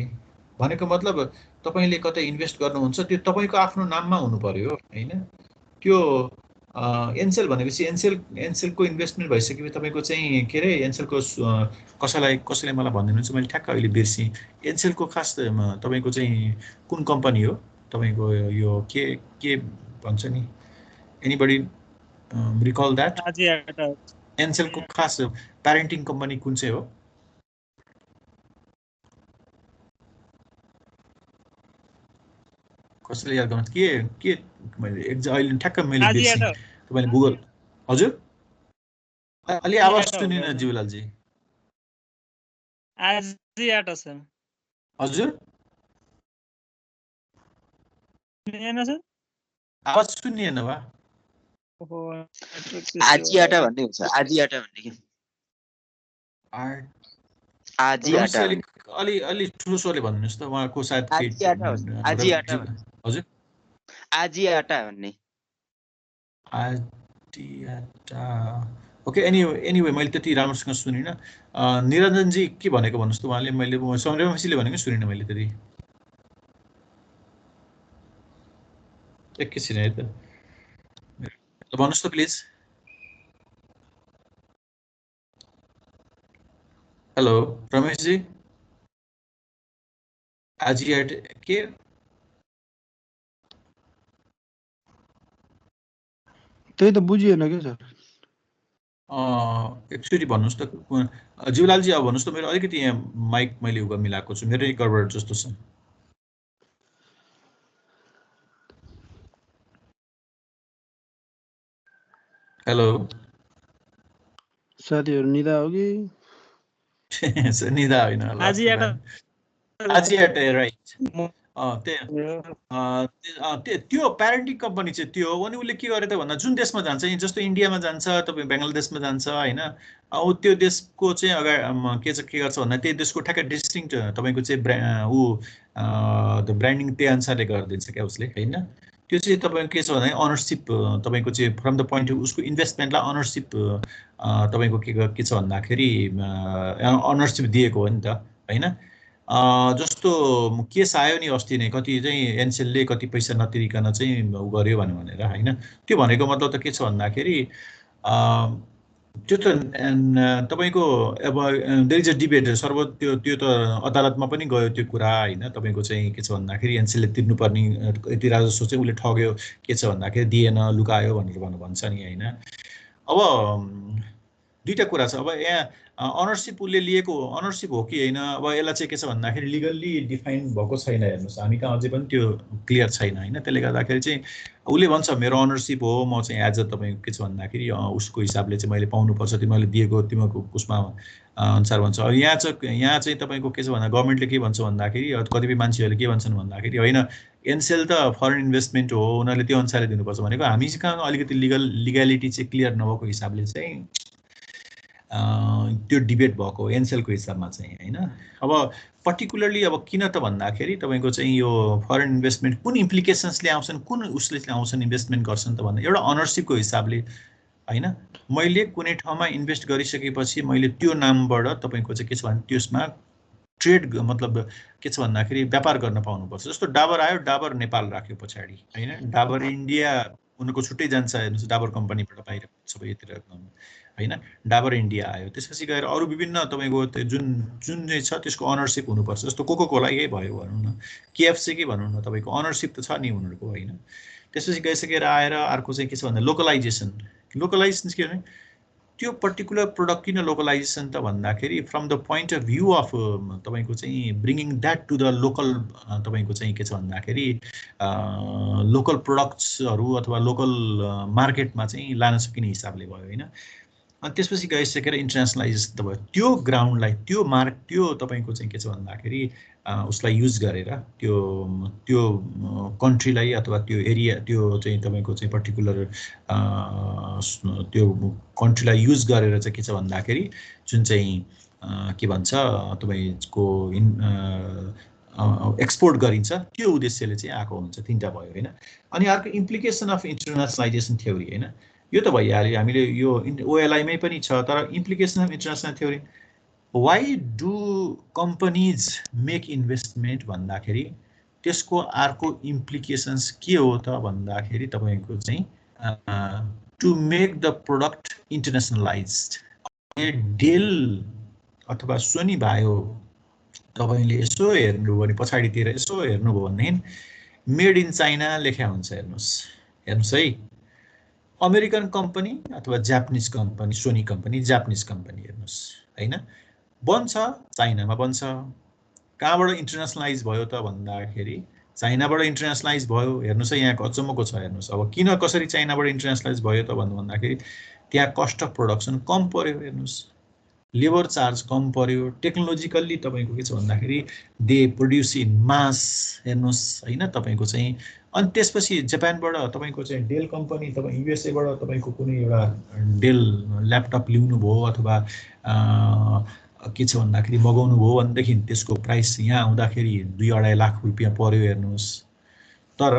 भनेको मतलब तपाईले कतै इन्भेस्ट गर्नुहुन्छ त्यो तपाईको आफ्नो नाममा हुनु पर्यो हैन। त्यो एनसेल भनेपछि एनसेलको इन्भेस्टमेन्ट भइसकेपछि तपाईको चाहिँ के रे एनसेलको कसैले मलाई भनिदिनुहुन्छ मैले ठ्याक्क अहिले बिर्सेँ। एनसेलको खास तपाईको चाहिँ कुन कम्पनी हो तपाईको यो के भन्छ नि एनीबडी रिकल दैट? एनसेलको खास प्यारेन्टिङ कम्पनी कुन चाहिँ हो? कसैले याद गर्नु के मैले अहिले ठ्याक्क मैले बिर्सेँ। तपाईले गुगल हजुर अलि आवाज सुनिन जीवलालजी। आजियाटा सर। हजुर सुनिएन सर? आवाज सुनिएन वा? ओहो आजियाटा भन्ने हुन्छ। आजियाटा भन्ने के? आजियाटा अलि ठुलो स्वरले भन्नुस् त उहाँको सायद आजियाटा हजुर आजियाटा भन्ने आजियाटा ओके। एनीवे मैले त्यति राम्रोसँग सुनिनँ। निरञ्जनजी के भनेको भन्नुस् त उहाँले? मैले संग्रामसीले भनेको सुनिनँ मैले त्यति। एकैछिन है त भन्नुस् त प्लिज। हेलो रमेशजी आजियाट के त्यही त बुझिएन के सर? एकचोटि भन्नुस् त जीवलालजी। अब भन्नुस् त मेरो अलिकति यहाँ माइक मैले उगा मिलाएको छु, मेरो गडबड जस्तो छ। हेलो साथीहरु निदा हो कि? निदा होइन आजियाटा राइट। त्यो प्यारेन्टिङ कम्पनी चाहिँ त्यो हो। अनि उसले के गरे त भन्दा जुन देशमा जान्छ जस्तो इन्डियामा जान्छ तपाईँ बङ्गलादेशमा जान्छ होइन, त्यो देशको चाहिँ अगाडि के गर्छ भन्दा त्यही देशको ठ्याक्कै डिस्टिङ्क्ट तपाईँको चाहिँ ब्रान्डिङ त्यही अनुसारले गरिदिन्छ क्या उसले होइन। त्यो चाहिँ तपाईँको के छ भन्दा अनरसिप तपाईँको चाहिँ फ्रम द पोइन्ट उसको इन्भेस्टमेन्टलाई अनरसिप तपाईँको के छ भन्दाखेरि अनरसिप दिएको हो नि त होइन। जस्तो केस आयो नि अस्ति नै कति चाहिँ एनसेलले कति पैसा नतिरिकन चाहिँ उ गर्यो भनेर होइन। त्यो भनेको मतलब त के छ भन्दाखेरि त्यो त तपाईँको अब देयर इज अ डिबेट त्यो त अदालतमा पनि गयो त्यो कुरा होइन। तपाईँको चाहिँ के छ भन्दाखेरि एनसेलले तिर्नुपर्ने यति राजस्व चाहिँ उसले ठग्यो के छ भन्दाखेरि दिएन लुकायो भनेर भन्छ नि होइन। अब दुईटा कुरा छ। अब यहाँ अनरसिप उसले लिएको अनरसिप हो कि होइन, अब यसलाई चाहिँ के छ भन्दाखेरि लिगल्ली डिफाइन भएको छैन। हेर्नुहोस् हामी कहाँ अझै पनि त्यो क्लियर छैन होइन। त्यसले गर्दाखेरि चाहिँ उसले भन्छ मेरो अनरसिप हो, म चाहिँ एज अ तपाईँको के छ भन्दाखेरि उसको हिसाबले चाहिँ मैले पाउनुपर्छ, तिमीले दिएको तिमीको उसमा अनुसार भन्छ। अब यहाँ चाहिँ तपाईँको के छ भन्दा गभर्मेन्टले के भन्छ भन्दाखेरि कतिपय मान्छेहरूले के भन्छन् भन्दाखेरि होइन एनसेल त फरेन इन्भेस्टमेन्ट हो उनीहरूले त्यो अनुसारले दिनुपर्छ भनेको। हामी चाहिँ कहाँ अलिकति लिगालिटी चाहिँ क्लियर नभएको हिसाबले चाहिँ त्यो डिबेट भएको एनसेलको हिसाबमा चाहिँ होइन। अब पर्टिकुलरली अब किन त भन्दाखेरि तपाईँको चाहिँ यो फरेन इन्भेस्टमेन्ट कुन इम्प्लिकेसन्सले आउँछन् कुन उसले आउँछन् इन्भेस्टमेन्ट गर्छन् त भन्दा एउटा अनरसिपको हिसाबले होइन। मैले कुनै ठाउँमा इन्भेस्ट गरिसकेपछि मैले त्यो नामबाट तपाईँको चाहिँ के छ भने त्यसमा ट्रेड मतलब के छ भन्दाखेरि व्यापार गर्न पाउनुपर्छ। जस्तो डाबर आयो, डाबर नेपाल राख्यो पछाडि होइन, डाबर इन्डिया उनीहरूको छुट्टै जान्छ हेर्नुहोस् डाबर कम्पनीबाट बाहिर सबैतिर होइन। डाबर इन्डिया आयो, त्यसपछि गएर अरू विभिन्न तपाईँको जुन चाहिँ छ त्यसको अनरसिप हुनुपर्छ। जस्तो कोको कोला यही भयो भनौँ न, केएफसी भनौँ न, तपाईँको अनरसिप त छ नि उनीहरूको होइन। त्यसपछि गइसकेर आएर अर्को चाहिँ के छ भन्दा लोकलाइजेसन के भने त्यो पर्टिकुलर प्रोडक्ट किन लोकलाइजेसन त भन्दाखेरि from the point of view of तपाईको चाहिँ bringing that to the local तपाईको चाहिँ के छ भन्दाखेरि लोकल प्रोडक्ट्सहरू अथवा लोकल मार्केटमा चाहिँ लान सकिने हिसाबले भयो हैन। अनि त्यसपछि गइसकेर इन्टरनेसनलाइजेसन त भयो। त्यो ग्राउन्डलाई त्यो तपाईको चाहिँ के छ भन्दाखेरि उसलाई युज गरेर त्यो कन्ट्रीलाई अथवा त्यो एरिया त्यो चाहिँ तपाईको चाहिँ पर्टिकुलर त्यो कन्ट्रीलाई युज गरेर चाहिँ के छ भन्दाखेरि जुन चाहिँ के भन्छ तपाईको एक्सपोर्ट गरिन्छ त्यो उद्देश्यले चाहिँ आएको हुन्छ। तीनटा भयो हैन। अनि अर्को इम्प्लिकेसन अफ इन्टरनेसनलाइजेसन थ्योरी हैन, यो त भइहाल्यो हामीले यो OLI मै पनि छ। तर implication of international theory why do companies make investment भन्दाखेरि त्यसको अर्को इम्प्लिकेसन्स के हो त भन्दाखेरि तपाईको चाहिँ to make the product internationalized. Dell अथवा सोनी भयो तपाईले यसो हेर्नुभयो भने पछाडीतिर यसो हेर्नुभयो भनेदेखि मेड इन चाइना लेख्या हुन्छ। हेर्नुस् है, अमेरिकन कम्पनी अथवा Japanese company, Sony company Japanese company हेर्नुस् हैन, बन्छ चाइनामा बन्छ। कहाँबाट इन्टरनेसनलाइज भयो त भन्दाखेरि चाइनाबाट इन्टरनेसनलाइज भयो। हेर्नुस् है, यहाँको अचम्मको छ। हेर्नुस् अब किन कसरी चाइनाबाट इन्टरनेसनलाइज भयो त भन्दाखेरि त्यहाँ कस्ट अफ प्रोडक्सन कम पर्यो। हेर्नुस्, लेबर चार्ज कम पर्यो। टेक्नोलोजिकल्ली तपाईको के छ भन्दाखेरि दे प्रोड्युस इन मास। हेर्नुस् हैन तपाईको चाहिँ। अनि त्यसपछि जापानबाट तपाईको चाहिँ डेल कम्पनी तपाई USA बाट तपाईको कुनै एउटा डेल ल्यापटप ल्याउनु भयो अथवा के छ भन्दाखेरि मगाउनु भयो भनेदेखि त्यसको प्राइस यहाँ आउँदाखेरि 2-2.5 लाख रुपैयाँ पर्यो। हेर्नुस्, तर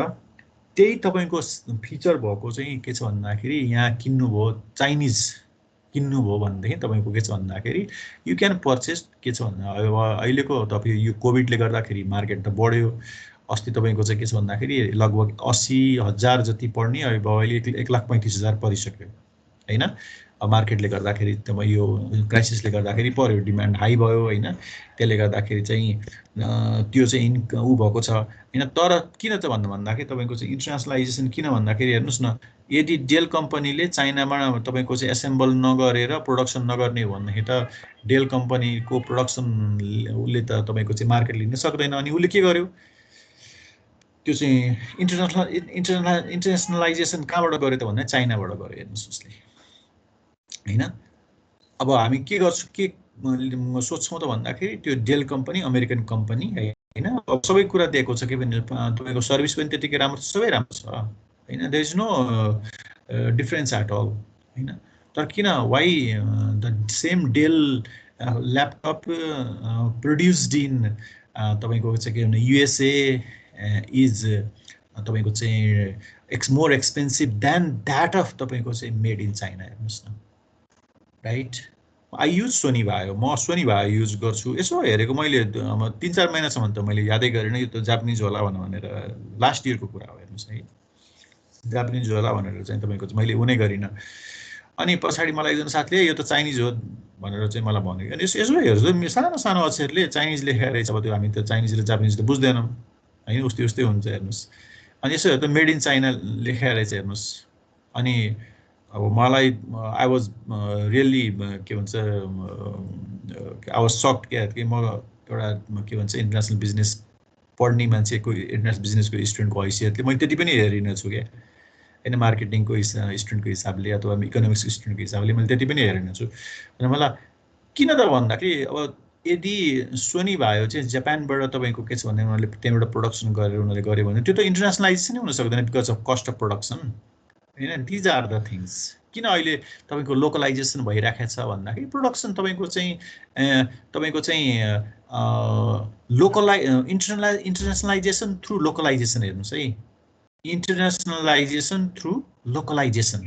त्यही तपाईको फिचर भएको चाहिँ के छ भन्दाखेरि यहाँ किन्नु भयो चाइनिज किन्नु भयो भनेदेखि तपाईको के छ भन्दाखेरि यु क्यान पर्चेस। के छ भन्दा अब अहिलेको तपाईँ यो कोभिडले गर्दाखेरि मार्केट त बढ्यो। अस्ति तपाईको चाहिँ के छ भन्दाखेरि लगभग 80,000 जति पर्ने अब अहिले 1,35,000 परिसक्यो हैन। मार्केटले गर्दाखेरि तपाईँ यो क्राइसिसले गर्दाखेरि पर्यो, डिमान्ड हाई भयो हैन। त्यसले गर्दाखेरि चाहिँ त्यो चाहिँ उ भएको छ हैन। तर किन त भन्दाखेरि तपाईको चाहिँ इन्टरनेसनलाइजेसन किन भन्दाखेरि हेर्नुस् न, यदि डेल कम्पनीले चाइनामा तपाईको चाहिँ एसेम्बल नगरेर प्रोडक्सन नगर्ने हो भनेदेखि त डेल कम्पनीको प्रोडक्सन उसले त तपाईको चाहिँ मार्केट लिन सक्दैन। अनि उसले के गर्यो, त्यो चाहिँ इन्टरनेसनलाइजेसन कहाँबाट गर्यो त भन्दा चाइनाबाट गर्यो। हेर्नुस् उसले हैन। अब हामी के गर्छौँ, के सोच्छौँ त भन्दाखेरि त्यो डेल कम्पनी अमेरिकन कम्पनी हैन। अब सबै कुरा दिएको छ के भने तपाईको सर्भिस पनि त्यतिकै राम्रो छ, सबै राम्रो छ हैन। There is no difference at all हैन। तर किन why the same Dell laptop produced in तपाईको चाहिँ के भने USA इज तपाईको चाहिँ more expensive than that of तपाईको चाहिँ मेड इन चाइना। हेर्नुस् न, राइट। आई युज सोनी भयो, म सोनी भयो युज गर्छु। यसो हेरेको मैले 3-4 महिनासम्म त मैले यादै गरिनँ यो त जापानिज होला भनेर। लास्ट इयरको कुरा हो। हेर्नुस् है, जापानिज होला भनेर चाहिँ तपाईको चाहिँ मैले उनै गरिनँ। अनि पछाडि मलाई एकजना साथीले यो त चाइनिज हो भनेर चाहिँ मलाई भन्यो। अनि यसो हेर्छु सानो सानो अक्षरले चाइनिज लेखेको रहेछ। अब त्यो हामी त चाइनिज र जापानिज त बुझ्दैनौँ हैन, उस्तै हुन्छ। हेर्नुस्, अनि यसो हेर्दा मेड इन चाइना लेखेको रहेछ। हेर्नुस्, अनि अब मलाई आई वाज रियल्ली के भन्छ आई वाज सक्ड कि म एउटा के भन्छ इन्टरनेसनल बिजनेस पढ्ने मान्छेको, इन्टरनेसनल बिजनेसको स्टुडेन्टको हैसियतले मैले त्यति पनि हेरिनँ छु क्या हैन। मार्केटिङको स्टुडेन्टको हिसाबले अथवा इकोनोमिक्स स्टुडेन्टको हिसाबले मैले त्यति पनि हेरिनँ छु। अनि मलाई किन त भन्दाखेरि अब यदि सोनी भयो चाहिँ जापानबाट तपाईको के छ भने उनीहरूले त्यहाँबाट प्रोडक्सन गरेर उनीहरूले गर्यो भने त्यो त इन्टरनेसनलाइजेसन नै हुन सक्दैन because of cost of production हैन। These are the things. किन अहिले तपाईको लोकलाइजेसन भइराखेको छ भन्दाखेरि प्रोडक्सन तपाईको चाहिँ इन्टरनेसनलाइजेसन थ्रु लोकलाइजेसन। हेर्नुस् है, internationalization through localization.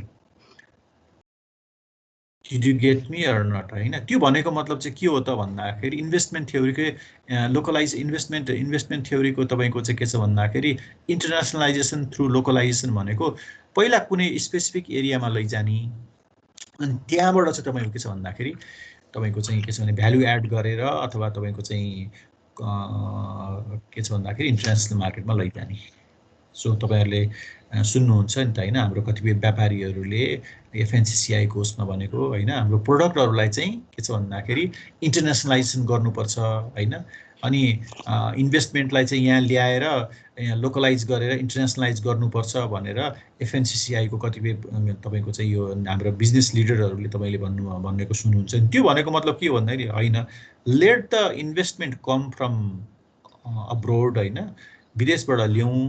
Did you get me or not हैन। त्यो भनेको मतलब चाहिँ के हो त भन्दाखेरि इन्भेस्टमेन्ट थ्योरीकै इन्भेस्टमेन्ट थ्योरीको तपाईको चाहिँ के छ भन्दाखेरि इन्टरनेसनलाइजेसन थ्रु लोकलाइजेसन भनेको पहिला कुनै स्पेसिफिक एरियामा लैजाने अनि त्यहाँबाट चाहिँ तपाईको के छ भन्दाखेरि तपाईको चाहिँ के छ भने भ्यालु एड गरेर अथवा तपाईको चाहिँ के छ भन्दाखेरि इन्टरनेसनल मार्केटमा लैजाने सो तपाईहरुले सुन्नुहुन्छ नि त हैन हाम्रो कतिपय व्यापारीहरूले FNCCI को उसमा भनेको हैन हाम्रो प्रोडक्टहरुलाई चाहिँ के छ भन्दाखेरि इन्टरनेसनलाइजेसन गर्नुपर्छ हैन अनि इन्भेस्टमेन्टलाई चाहिँ यहाँ ल्याएर यहाँ लोकलाइज गरेर इन्टरनेसनलाइज गर्नुपर्छ भनेर FNCCI को कतिपय तपाईको चाहिँ यो हाम्रो बिजनेस लिडरहरुले तपाईले भनेको सुन्नुहुन्छ नि त्यो भनेको मतलब के हो भन्दाखेरि हैन let the investment come from abroad हैन विदेशबाट ल्याउँ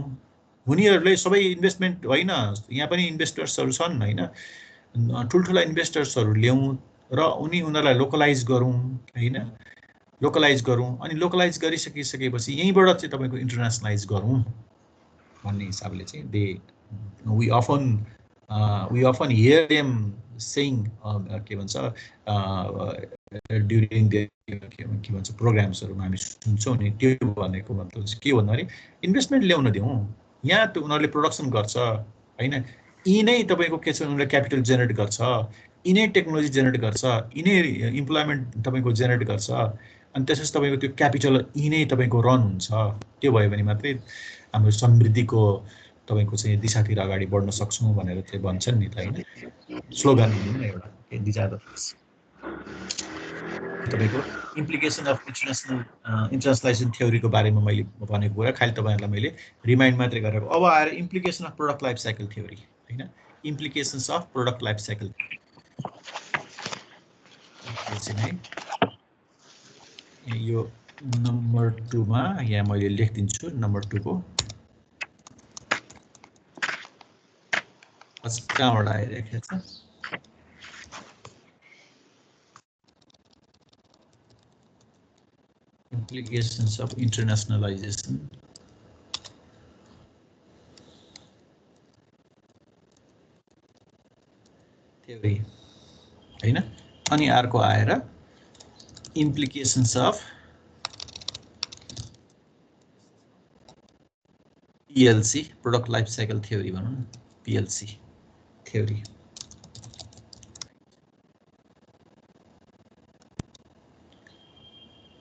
उनीहरुले सबै इन्भेस्टमेन्ट हैन यहाँ पनि इन्भेस्टर्सहरु छन् हैन ठुलठुला इन्भेस्टर्सहरु ल्याउँ र उनीहरुलाई लोकलाइज गरौँ हैन लोकलाइज गरौँ अनि लोकलाइज गरिसकेपछि यहीँबाट चाहिँ तपाईको इन्टरनेसनलाइज गरौँ भन्ने हिसाबले चाहिँ we often hear them saying के भन्छ during the के भन्छ प्रोग्राम्सहरुमा हामी सुन्छौं नि त्यो भनेको मतलब चाहिँ के भन्दाखेरि इन्भेस्टमेन्ट ल्याउन दिउँ यहाँ त उनीहरुले प्रोडक्सन गर्छ हैन यिनै तपाईको के छ उनीहरुले क्यापिटल जेनेरेट गर्छ यिनै टेक्नोलोजी जेनेरेट गर्छ यिनै इम्प्लोयमेन्ट तपाईको जेनेरेट गर्छ अनि त्यसपछि तपाईको त्यो क्यापिटल यिनै तपाईको रन हुन्छ त्यो भयो भने मात्रै हाम्रो समृद्धिको तपाईको चाहिँ दिशातिर अगाडि बढ्न सक्छौं भनेर चाहिँ भन्छन् नि त हैन स्लोगन भन्नु एउटा दिस आर द तपाईको इम्प्लिकेसन अफ इन्टरनेसनलाइजेसन थ्योरीको बारेमा मैले भनेको कुरा खाली तपाईहरुलाई मैले रिमाइन्ड मात्रै गरेको अब आएर implication of product life cycle theory हैन implications of product life cycle यो नम्बर 2 मा यहाँ मैले लेख्दिन्छु नम्बर 2 को कहाँबाट आइरहेको छ implications of internationalization theory हैन अनि अर्को आएर implications of PLC product life cycle theory भनौं न PLC theory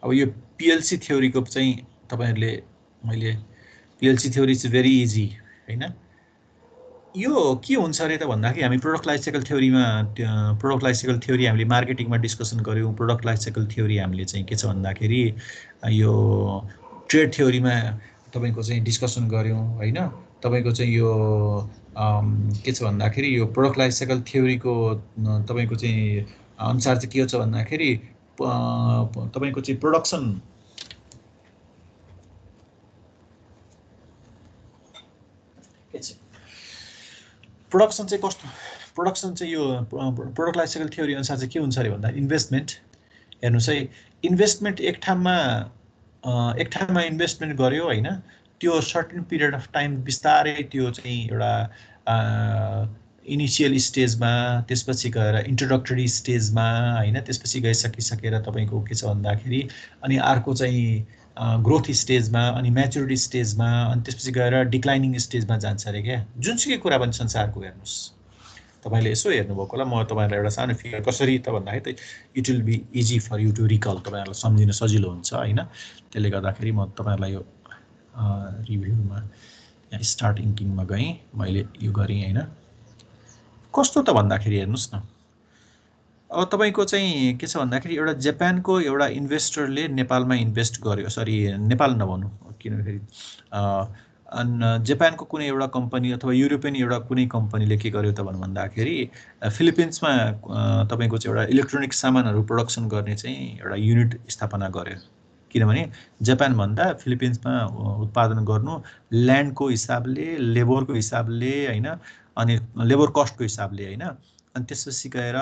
अब यो PLC theory को चाहिँ तपाईहरुले मैले PLC theory is very easy हैन यो के हुन्छ रे त भन्दाखेरि हामी प्रोडक्ट लाइफ साइकल थ्योरीमा प्रोडक्ट लाइफ साइकल थ्योरी हामीले मार्केटिङमा डिस्कसन गर्यौं प्रोडक्ट लाइफ साइकल थ्योरी हामीले चाहिँ के छ भन्दाखेरि यो ट्रेड थ्योरीमा तपाईको चाहिँ डिस्कसन गर्यौं हैन तपाईको चाहिँ यो के छ भन्दाखेरि यो प्रोडक्ट लाइफ साइकल थ्योरीको तपाईको चाहिँ अनुसार चाहिँ के छ भन्दाखेरि तपाईको चाहिँ प्रोडक्सन चाहिँ कस्तो प्रोडक्सन चाहिँ यो प्रोडक्ट लाइफ साइकल थ्योरी अनुसार चाहिँ के हुन्छ रे भन्दा इन्भेस्टमेन्ट हेर्नुस् है इन्भेस्टमेन्ट एक ठाउँमा इन्भेस्टमेन्ट गर्यो हैन त्यो सर्टेन पिरियड अफ टाइम बिस्तारै त्यो चाहिँ एउटा इनिशियल स्टेजमा त्यसपछि गएर इन्ट्रोडक्टरी स्टेजमा हैन त्यसपछि गइसकेर तपाईको के छ भन्दाखेरि अनि अर्को चाहिँ ग्रोथ स्टेजमा अनि म्याच्युरिटी स्टेजमा अनि त्यसपछि गएर डिक्लाइनिङ स्टेजमा जान्छ रे के जुनसुकै कुरा पनि संसारको हेर्नुस् तपाईले यसो हेर्नुभएको होला म तपाईहरुलाई एउटा सानो फिगर कसरी त भन्दाखेरि त it will be easy for you to recall तपाईहरुलाई सम्झिन सजिलो हुन्छ हैन त्यसले गर्दाखेरि म तपाईहरुलाई यो रिभ्यूमा यहाँ स्टार्ट इन्किङमा गएँ मैले यो गरेँ हैन कस्तो त भन्दाखेरि हेर्नुस् न अब तपाईको चाहिँ के छ भन्दाखेरि एउटा जापानको एउटा इन्भेस्टरले नेपालमा इन्भेस्ट गर्यो सरी नेपाल नभनु किनभने जापानको कुनै एउटा कम्पनी अथवा युरोपियन एउटा कुनै कम्पनीले के गर्यो त भन्दाखेरि फिलिपिन्समा तपाईको चाहिँ एउटा इलेक्ट्रोनिक सामानहरु प्रोडक्सन गर्ने चाहिँ एउटा युनिट स्थापना गर्यो किनभने जापान भन्दा फिलिपिन्समा उत्पादन गर्नु ल्यान्डको हिसाबले लेबरको हिसाबले हैन अनि लेबर कस्टको हिसाबले हैन अनि त्यसपछि गएर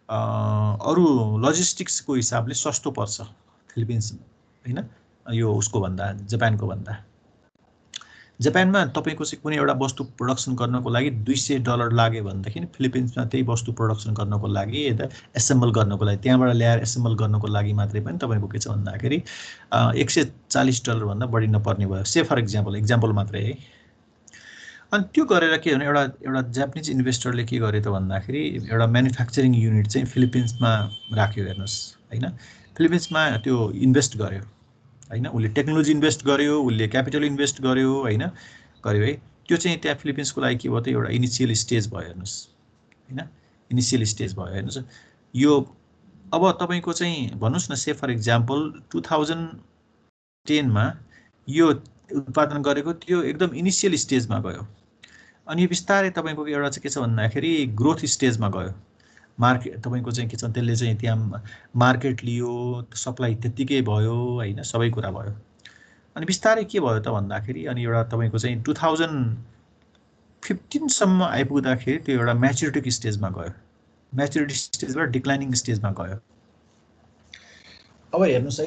अरु लजिस्टिक्सको हिसाबले सस्तो पर्छ फिलिपिन्स हैन यो उसको भन्दा जापानको भन्दा जापानमा तपाईको चाहिँ कुनै एउटा वस्तु प्रोडक्सन गर्नको लागि $200 लाग्यो भनेदेखि फिलिपिन्समा त्यही वस्तु प्रोडक्सन गर्नको लागि एसेम्बल गर्नको लागि त्यहाँबाट ल्याएर एसेम्बल गर्नको लागि मात्रै पनि तपाईको के छ भन्दाखेरि $140 भन्दा बढी नपर्ने भयो से फर एक्जाम्पल मात्रै है अनि त्यो गरेर के भने एउटा जापानिज इन्भेस्टरले के गरे त भन्दाखेरि एउटा म्यानुफ्याक्चरिङ युनिट चाहिँ फिलिपिन्समा राख्यो हेर्नुस् हैन फिलिपिन्समा त्यो इन्भेस्ट गर्यो हैन उले टेक्नोलोजी इन्भेस्ट गर्यो उले क्यापिटल इन्भेस्ट गर्यो हैन गर्यो है त्यो चाहिँ त्यहाँ फिलिपिन्सको लागि के भयो त एउटा इनिसियल स्टेज भयो हेर्नुहोस् हैन इनिसियल स्टेज भयो हेर्नुहोस् यो अब तपाईको चाहिँ भन्नुस् न से फर एक्जाम्पल 2010 मा यो उत्पादन गरेको त्यो एकदम इनिसियल स्टेजमा गयो अनि बिस्तारै तपाईको एउटा चाहिँ के छ भन्दाखेरि ग्रोथ स्टेजमा गयो मार्केट तपाईको चाहिँ के छ त्यसले चाहिँ त्यहाँ मार्केट लियो सप्लाई त्यतिकै भयो हैन सबै कुरा भयो अनि बिस्तारै के भयो त भन्दाखेरि अनि एउटा तपाईको चाहिँ 2015 सम्म आइपुग्दाखेरि त्यो एउटा म्याच्युरिटी स्टेजमा गयो म्याच्युरिटी स्टेजबाट डिक्लाइनिङ स्टेजमा गयो अब हेर्नुस् है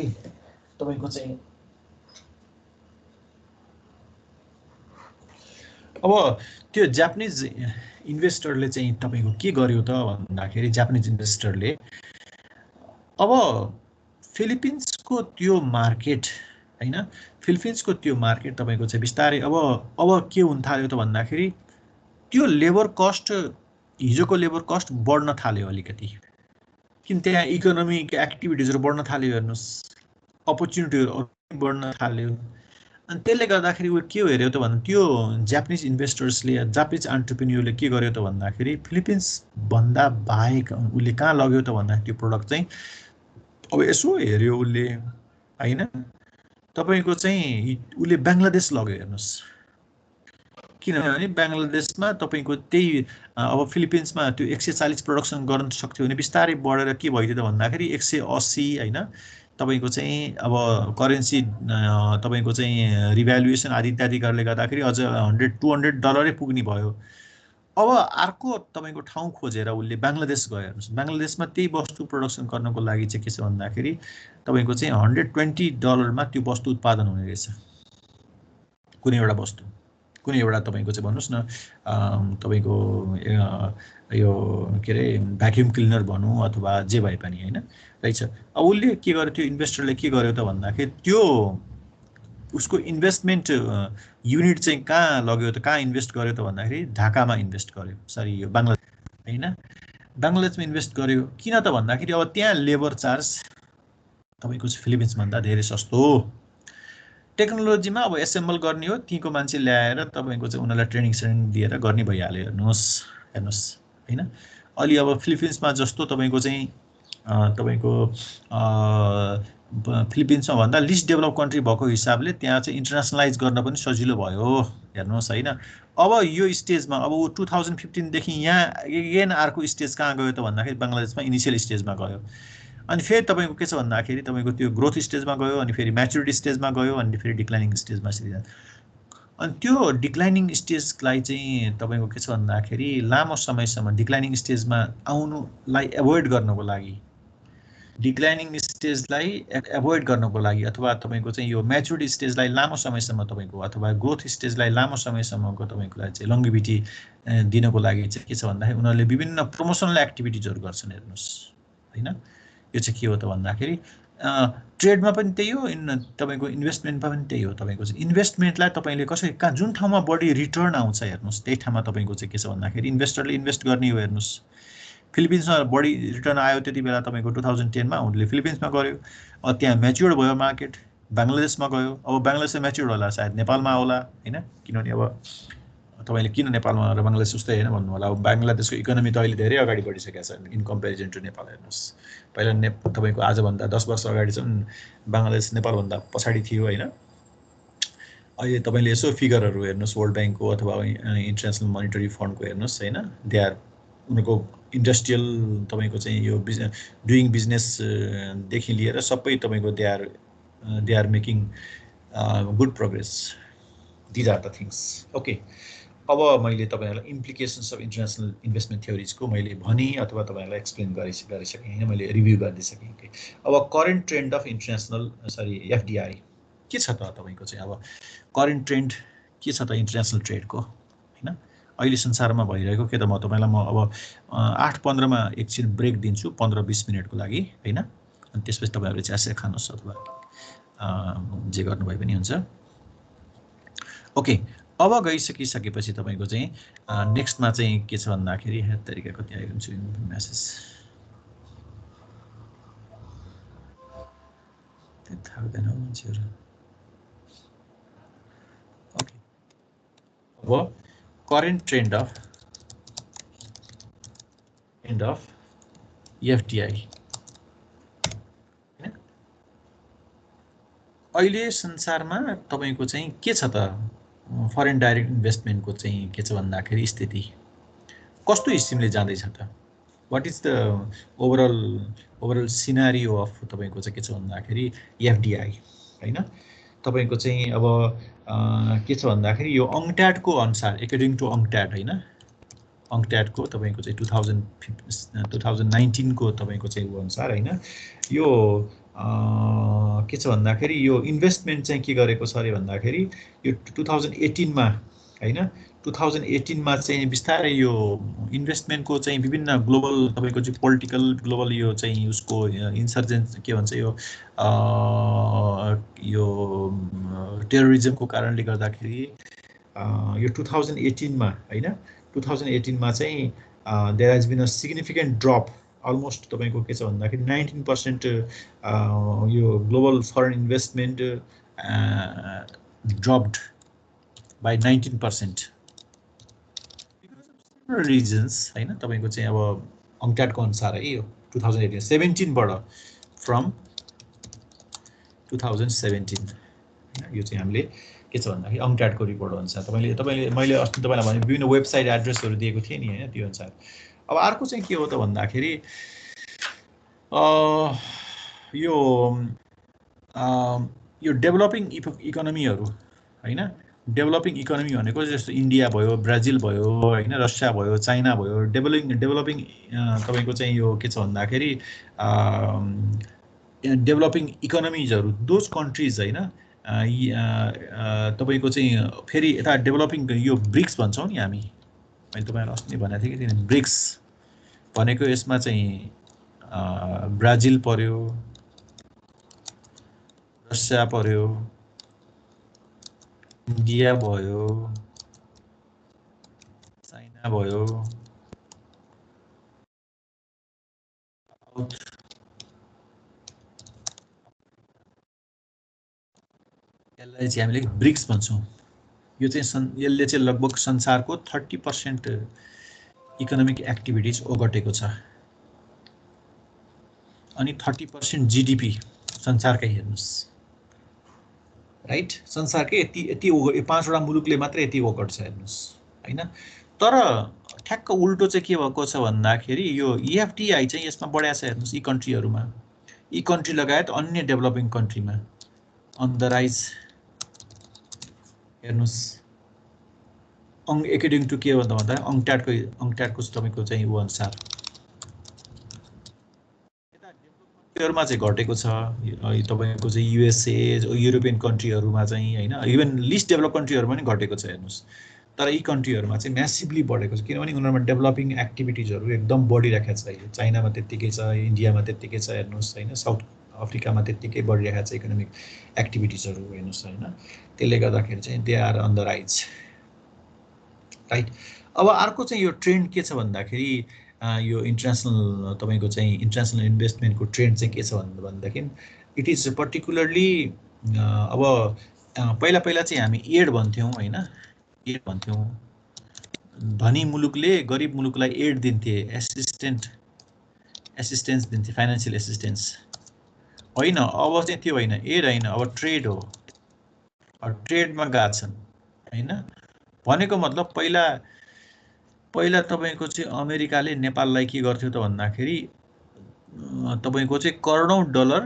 तपाईको चाहिँ अब त्यो जापानिज इन्भेस्टरले चाहिँ तपाईको के गर्यो त भन्दाखेरि जापानिज इन्भेस्टरले अब फिलिपिन्सको त्यो मार्केट हैन फिलिपिन्सको त्यो मार्केट तपाईको चाहिँ बिस्तारै अब के हुन थाल्यो त भन्दाखेरि त्यो लेबर कस्ट हिजोको लेबर कस्ट बढ्न थाल्यो अलिकति किन त्यहाँ इकोनोमिक एक्टिभिटिजहरु बढ्न थाल्यो हेर्नुस् अपर्चुनिटीहरु बढ्न थाल्यो अनि त्यसले गर्दाखेरि के हेर्यो त भन्दा त्यो जापानिज इन्भेस्टर्सले जापानिज एन्टरप्रेन्योरले के गर्यो त भन्दाखेरि फिलिपिन्स भन्दा बाहेक उले कहाँ लग्यो त भन्दा त्यो प्रोडक्ट चाहिँ अब यसो हेर्यो उले हैन तपाईको चाहिँ उले बंगलादेश लग्यो हेर्नुस् किनभने बंगलादेशमा तपाईको त्यही अब फिलिपिन्समा त्यो 140 प्रोडक्सन गर्न सक्थ्यो भने बिस्तारै बढेर के भइदियो त भन्दाखेरि 180 हैन तपाईको चाहिँ अब करेन्सी तपाईको चाहिँ रिभ्यालुएसन आदि इत्यादि गर्ले गर्दाखेरि अझ 100-200 डलरै पुग्ने भयो अब अर्को तपाईको ठाउँ खोजेर उले बंगलादेश गयो हेर्नुस् बंगलादेशमा त्यही वस्तु प्रोडक्सन गर्नको लागि चाहिँ के छ भन्दाखेरि तपाईको चाहिँ 120 डलरमा त्यो वस्तु उत्पादन हुने रहेछ कुनै एउटा वस्तु कुनै एउटा तपाईको चाहिँ भन्नुस् न तपाईको यो के रे भ्याक्युम क्लिनर भनौं अथवा जे भए पनि हैन रहेछ अब उले के गर्यो त्यो इन्भेस्टरले के गर्यो त भन्दाखेरि त्यो उसको इन्भेस्टमेन्ट युनिट चाहिँ कहाँ लग्यो त कहाँ इन्भेस्ट गर्यो त भन्दाखेरि ढाकामा इन्भेस्ट गर्यो सरी यो बंगलादेश हैन बंगलादेशमा इन्भेस्ट गर्यो किन त भन्दाखेरि अब त्यहाँ लेबर चार्ज तपाईको फिलिपिन्स भन्दा धेरै सस्तो टेक्नोलोजीमा अब एसेम्बल गर्ने हो तीको मान्छे ल्याएर तपाईको चाहिँ उनीलाई ट्रेनिङ दिएर गर्ने भइहाल्यो हेर्नुस् हैन अलि अब फिलिपिन्समा जस्तो तपाईको चाहिँ तपाईको फिलिपिन्समा भन्दा लिस्ट डेभलप कन्ट्री भएको हिसाबले त्यहाँ चाहिँ इन्टरनेसनलाइज गर्न पनि सजिलो भयो हेर्नुस् हैन अब यो स्टेजमा अब 2015 देखि यहाँ अगेन अर्को स्टेज कहाँ गयो त भन्दाखेरि बंगलादेशमा इनिशियल स्टेजमा गयो अनि फेरि तपाईको के छ भन्दाखेरि तपाईको त्यो ग्रोथ स्टेजमा गयो अनि फेरि म्याच्युरिटी स्टेजमा गयो अनि फेरि डिक्लाइनिङ स्टेजमा सिधा अनि त्यो डिक्लाइनिङ स्टेजलाई चाहिँ तपाईको के छ भन्दाखेरि लामो समयसम्म डिक्लाइनिङ स्टेजमा आउनुलाई एभोइड गर्नको लागि डिक्लाइनिङ स्टेजलाई एभोइड गर्नको लागि अथवा तपाईको चाहिँ यो म्याच्युरिटी स्टेजलाई लामो समयसम्म तपाईको अथवा ग्रोथ स्टेजलाई लामो समयसम्मको तपाईको लागि चाहिँ लङ्गेभिटी दिनको लागि चाहिँ के छ भन्दाखेरि उनीहरुले विभिन्न प्रमोसनल एक्टिभिटिजहरु गर्छन् हेर्नुस् हैन यो चाहिँ के हो त भन्दाखेरि ट्रेडमा पनि त्यही हो तपाईको इन्भेस्टमेन्टमा पनि त्यही हो तपाईको चाहिँ इन्भेस्टमेन्टलाई तपाईले कसरी कहाँ जुन ठाउँमा बढी रिटर्न आउँछ हेर्नुस् त्यही ठाउँमा तपाईको चाहिँ के छ भन्दाखेरि इन्भेस्टरले इन्भेस्ट गर्ने हो हेर्नुस् फिलिपिन्समा बढी रिटर्न आयो त्यति बेला तपाईको 2010 मा उनले फिलिपिन्समा गर्यो त्यहाँ म्याच्युर्ड भयो मार्केट बंगलादेशमा गयो अब बंगलादेशमा म्याच्युर्ड होला सायद नेपालमा होला हैन किनभने अब तपाईले किन नेपालमा र बंगलादेश उस्तै हैन भन्नु होला अब बंगलादेशको इकोनोमी त अहिले धेरै अगाडि बढिसकेको छ इन कम्पेरिजन टु नेपाल हेर्नुस् पहिला तपाईको आज भन्दा 10 वर्ष अगाडि चाहिँ बंगलादेश नेपाल भन्दा पछाडी थियो हैन अहिले तपाईले यसो फिगरहरु हेर्नुस् वर्ल्ड बैंकको अथवा इन्टरनेशनल मोनेटरी फन्डको हेर्नुस् हैन दे आर उनको इन्डस्ट्रियल तपाईको चाहिँ यो डुइङ बिजनेस देखि लिएर सबै तपाईको they are making good progress these are the things okay अब मैले तपाईहरुलाई इम्प्लिकेशन्स अफ इन्टरनेशनल इन्भेस्टमेन्ट थ्योरीजको मैले भनि अथवा तपाईहरुलाई एक्सप्लेन गरिसकेँ हैन मैले रिभ्यु गरिदिसकेँ अब current trend of international sorry FDI के छ त तपाईको चाहिँ अब करेन्ट ट्रेन्ड के छ त इन्टरनेशनल ट्रेडको हैन अहिले संसारमा भइरहेको के त म तपाईलाई म अब 8:15 मा एकछिन ब्रेक दिन्छु 15-20 मिनेटको लागि हैन अनि त्यसपछि तपाईहरुले चिया खानुस् अथवा जे गर्नु भए पनि हुन्छ ओके अब गइसकेपछि तपाईको चाहिँ नेक्स्टमा चाहिँ के छ भन्दाखेरि हेर तरिका कति आएको हुन्छ मेसेज त्यो थाहा हुँदैन मान्छेहरु ओके अब अब करेन्ट ट्रेन्ड अफ एफडिआई हैन अहिले संसारमा तपाईको चाहिँ के छ त फरेन डाइरेक्ट इन्भेस्टमेन्टको चाहिँ के छ भन्दाखेरि स्थिति कस्तो हिसाबले जाँदैछ त what is the overall scenario of तपाईको चाहिँ के छ भन्दाखेरि एफडिआई हैन तपाईको चाहिँ अब के छ भन्दाखेरि यो अंक्ट्याड को अनुसार अकर्डिङ टु अंक्ट्याड हैन अंक्ट्याड को तपाईको चाहिँ 2019 को तपाईको चाहिँ वो अनुसार हैन यो के छ भन्दाखेरि यो इन्भेस्टमेन्ट चाहिँ के गरेको छ अरे भन्दाखेरि यो 2018 मा हैन 2018 मा चाहिँ बिस्तारै यो इन्भेस्टमेन्ट को चाहिँ विभिन्न ग्लोबल तपाईको चाहिँ पोलिटिकल ग्लोबल यो चाहिँ उसको इन्सर्जेन्स के भन्छ यो टेररिज्म को कारणले गर्दाखेरि यो 2018 मा हैन 2018 मा चाहिँ there has been a significant drop almost तपाईको के छ भन्दाखेरि 19% यो global foreign investment dropped by 19% reasons हैन तपाईको चाहिँ अब अंक्ट्याड को अनुसार है यो 2018 17 बाट फ्रम 2017 यो चाहिँ हामीले के छ भन्दाखेरि अंक्ट्याड को रिपोर्ट अनुसार तपाईले मैले अस्ति तपाईलाई भने विभिन्न वेबसाइट एड्रेसहरु दिएको थिए नि हैन त्यो अनुसार अब अर्को चाहिँ के हो त भन्दाखेरि यो डेभलपिङ इकोनोमीहरु हैन डेभलपिङ इकोनोमी भनेको जस्तो इन्डिया भयो ब्राजिल भयो हैन रसिया भयो चाइना भयो डेभलपिङ तपाईको चाहिँ यो के छ भन्दाखेरि डेभलपिङ इकोनोमीजहरु दोज कन्ट्रीज हैन तपाईको चाहिँ फेरि यता डेभलपिङ यो ब्रिक्स भन्छौं नि हामी मैले तपाईहरुलाई अस्ति भनेको थिएँ कि ब्रिक्स भनेको यसमा चाहिँ ब्राजिल पर्यो रसिया पर्यो इन्डिया भयो चाइना भयो यसलाई चाहिँ हामीले ब्रिक्स भन्छौं यो चाहिँ यसले चाहिँ लगभग संसारको 30% इकोनोमिक एक्टिभिटीज ओगटेको छ अनि 30% जीडीपी संसारकै हेर्नुस् राइट संसारकै यति पाँचवटा मुलुकले मात्र यति ओगट्छ हेर्नुस् हैन तर ठ्याक्क उल्टो चाहिँ के भएको छ भन्दाखेरि यो ईएफडीआई चाहिँ यसमा बढ्या छ हेर्नुस् यी कन्ट्रीहरुमा यी कन्ट्री लगायत अन्य डेभलपिङ कन्ट्रीमा अन द राइज हेर्नुस् अकर्डिङ टु के भन्दा अंक्ट्याडको तपाईको चाहिँ उ अनुसार मा चाहिँ घटेको छ तपाईको चाहिँ युएसए युरोपियन कन्ट्रीहरुमा चाहिँ हैन इभन लिस्ट डेभलप कन्ट्रीहरुमा पनि घटेको छ हेर्नुस् तर यी कन्ट्रीहरुमा चाहिँ म्यासिभली बढेको छ किनभने उनीहरुमा डेभलपिङ एक्टिभिटीजहरु एकदम बढिरहेको छ अहिले चाइनामा त्यतिकै छ इन्डियामा त्यतिकै छ हेर्नुस् हैन साउथ अफ्रिकामा त्यतिकै बढिरहेको छ इकोनोमिक एक्टिभिटीजहरु हेर्नुस् हैन त्यसले गर्दाखेरि चाहिँ they are on the rise right अब अर्को चाहिँ यो ट्रेन्ड के छ भन्दाखेरि यो इन्टरनेशनल तपाईको चाहिँ इन्टरनेशनल इन्भेस्टमेन्टको ट्रेन्ड चाहिँ के छ भन्दाखेरि इट इज पर्टिकुलरली अब पहिला चाहिँ हामी एड भन्थ्यौं हैन एड भन्थ्यौं धनी मुलुकले गरिब मुलुकलाई एड दिन्थे एसिस्टेन्स दिन्थे फाइनान्शियल एसिस्टेन्स हैन अब चाहिँ त्यो हैन एड हैन अब ट्रेड हो ट्रेडमा गाछन् हैन भनेको मतलब पहिला तपाईको चाहिँ अमेरिकाले नेपाललाई के गर्थ्यो त भन्दाखेरि तपाईको चाहिँ करोडौं डलर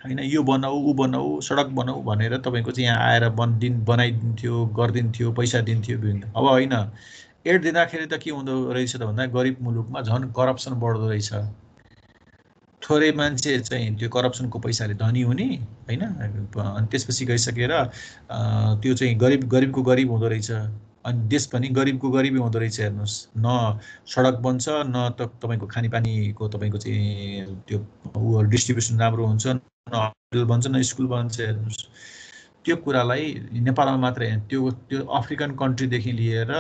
हैन यो बनाऊ उ बनाऊ सडक बनाऊ भनेर तपाईको चाहिँ यहाँ आएर बनाइदिन्थ्यो गर्दिन्थ्यो पैसा दिन्थ्यो विभिन्न अब हैन एड दिँदाखेरि त के हुँदो रहेछ त भन्दा गरिब मुलुकमा झन् करप्सन बढ्दो रहेछ थोरै मान्छे चाहिँ त्यो करप्सनको पैसाले धनी हुने हैन अनि त्यसपछि गइसकेर त्यो चाहिँ गरिबको गरिब हुँदो रहेछ अनि देश पनि गरिबको गरिबै हुँदो रहेछ हेर्नुस् न सडक बन्छ न त तपाईको खानेपानीको तपाईको चाहिँ त्यो डिस्ट्रिब्युसन राम्रो हुन्छ न हस्पिटल बन्छ न स्कुल बन्छ हेर्नुस् त्यो कुरालाई नेपालमा मात्र हैन त्यो अफ्रिकन कन्ट्रीदेखि लिएर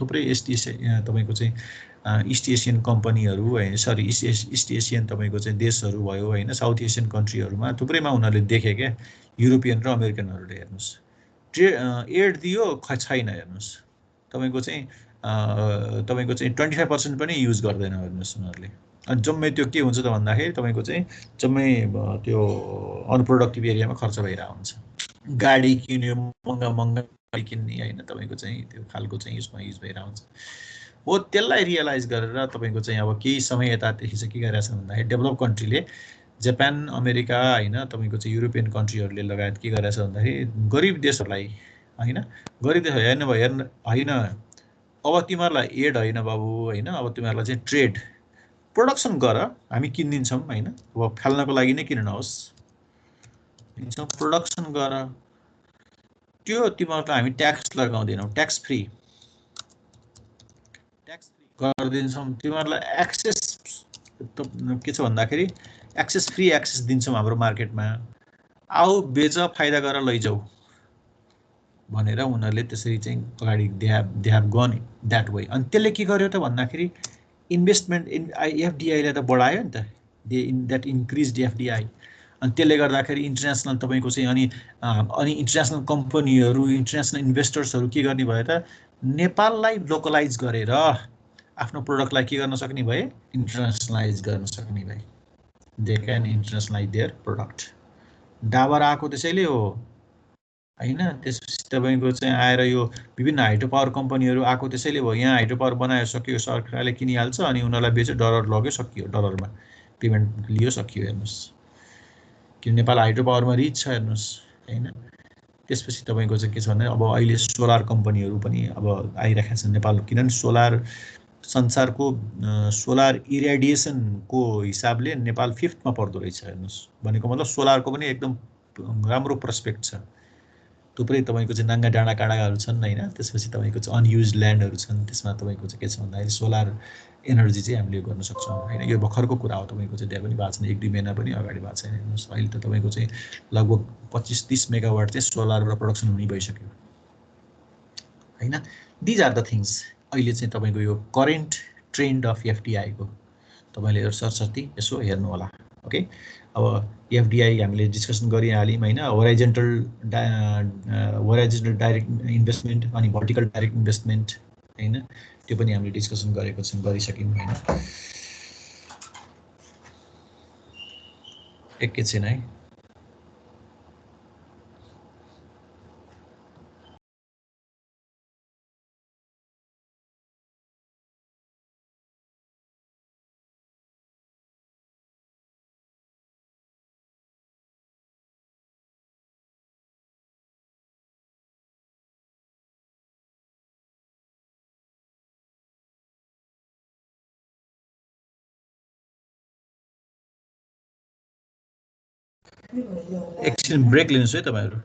थुप्रै तपाईको चाहिँ ईस्ट एसियन कम्पनीहरु हैन सरी ईस्ट एसियन तपाईको चाहिँ देशहरु भयो हैन साउथ एसियन कन्ट्रीहरुमा थुप्रैमा उनीहरुले देखे के युरोपियन र अमेरिकनहरुले हेर्नुस् एड दियो छैन हेर्नुस् तपाईको चाहिँ 25% पनि युज गर्दैन हेर्नुस् उनीहरुले। अनि जम्मै त्यो के हुन्छ त भन्दाखेरि तपाईको चाहिँ जम्मै त्यो अनप्रोडक्टिभ एरियामा खर्च भइरहेको हुन्छ। गाडी किन्यो महँगा महँगा गाडी किन्ने हैन तपाईको चाहिँ त्यो खालको चाहिँ यसमा युज भइरहेको हुन्छ। हो त्यसलाई रियलाइज गरेर तपाईको चाहिँ अब केही समय यतादेखि चाहिँ के गरिरहेछ भन्दाखेरि डेभलप कन्ट्रीले जापान अमेरिका हैन तपाईको चाहिँ युरोपियन कन्ट्रीहरुले लगायत के गरिरहेछ भन्दाखेरि गरिब देशहरुलाई हैन गरिब देश हेर्नु भयो हैन अब तिमीहरुलाई एड हैन बाबु हैन अब तिमीहरुलाई चाहिँ ट्रेड प्रोडक्सन गर हामी किन्दिन्छौं हैन अब फाल्नको लागि नै किन नहोस् किन्छौं प्रोडक्सन गर त्यो तिमीहरुलाई हामी ट्याक्स लगाउँदैनौं ट्याक्स फ्री गरिदिन्छौं तिमीहरुलाई एक्सेस के छ भन्दाखेरि एक्सेस फ्री एक्सेस दिन्छौं हाम्रो मार्केटमा आऊ बेच फाइदा गरेर लैजाऊ भनेर उनीहरुले त्यसरी चाहिँ अगाडि they have gone that way. अनि त्यसले के गर्यो त भन्दाखेरि इन्भेस्टमेन्ट इन एफडीआई ले त बढायो नि त दैट इन्क्रिज्ड एफडीआई। अनि त्यसले गर्दाखेरि इन्टरनेशनल तपाईको चाहिँ अनि इन्टरनेशनल कम्पनीहरु इन्टरनेशनल इन्भेस्टर्सहरु के गर्ने भयो त नेपाललाई लोकलाइज गरेर आफ्नो प्रोडक्टलाई के गर्न सक्ने भए इन्टरनेशनलाइज गर्न सक्ने भए। They can internationalize their product. Dabur आएको त्यसैले हो हैन। त्यसपछि तपाईको चाहिँ आएर यो विभिन्न हाइड्रो पावर कम्पनीहरु आएको त्यसैले भयो। यहाँ हाइड्रो पावर बनायो सकियो सरकारले किनिहाल्छ अनि उनीहरुलाई बेच्यो डलर लग्यो सकियो डलरमा पेमेन्ट लियो सकियो हेर्नुस्। किन नेपाल हाइड्रो पावरमा रिच छ हेर्नुस् हैन। त्यसपछि तपाईको चाहिँ के छ भने अब अहिले सोलर कम्पनीहरु पनि अब आइराखेका छन् नेपाल किनभने सोलर संसारको सोलर इरेडिएसन को हिसाबले नेपाल 5th मा पर्दो रहेछ हेर्नुस्। भनेको मतलब सोलरको पनि एकदम राम्रो प्रोस्पेक्ट छ। थुप्रै तपाईको चाहिँ नाङ्गा डाँडा काँडाहरू छन् हैन। त्यसपछि तपाईको चाहिँ अनयुज्ड ल्यान्डहरु छन् त्यसमा तपाईको चाहिँ के छ भन्दाखेरि सोलर एनर्जी चाहिँ हामीले गर्न सक्छौं हैन। यो भर्खरको कुरा हो तपाईको चाहिँ त्यहाँ पनि भएको छैन 1-2 महिना पनि अगाडि भएको छैन हेर्नुस्। अहिले त तपाईको चाहिँ लगभग 25-30 मेगावाट चाहिँ सोलरबाट प्रोडक्सन हुने भइसक्यो हैन। दिज आर द थिंग्स अहिले चाहिँ तपाईको यो करेन्ट ट्रेन्ड अफ एफडीआई को तपाईले सरसर्ती यसो हेर्नु होला। ओके अब एफडीआई हामीले डिस्कसन गरिहाल्यौं हैन। होराइजन्टल डाइरेक्ट इन्भेस्टमेन्ट अनि भर्टिकल डाइरेक्ट इन्भेस्टमेन्ट हैन त्यो पनि हामीले डिस्कसन गरिसक्यौं हैन। एकैछिन है। एकछिन ब्रेक लिनुस् है तपाईहरु।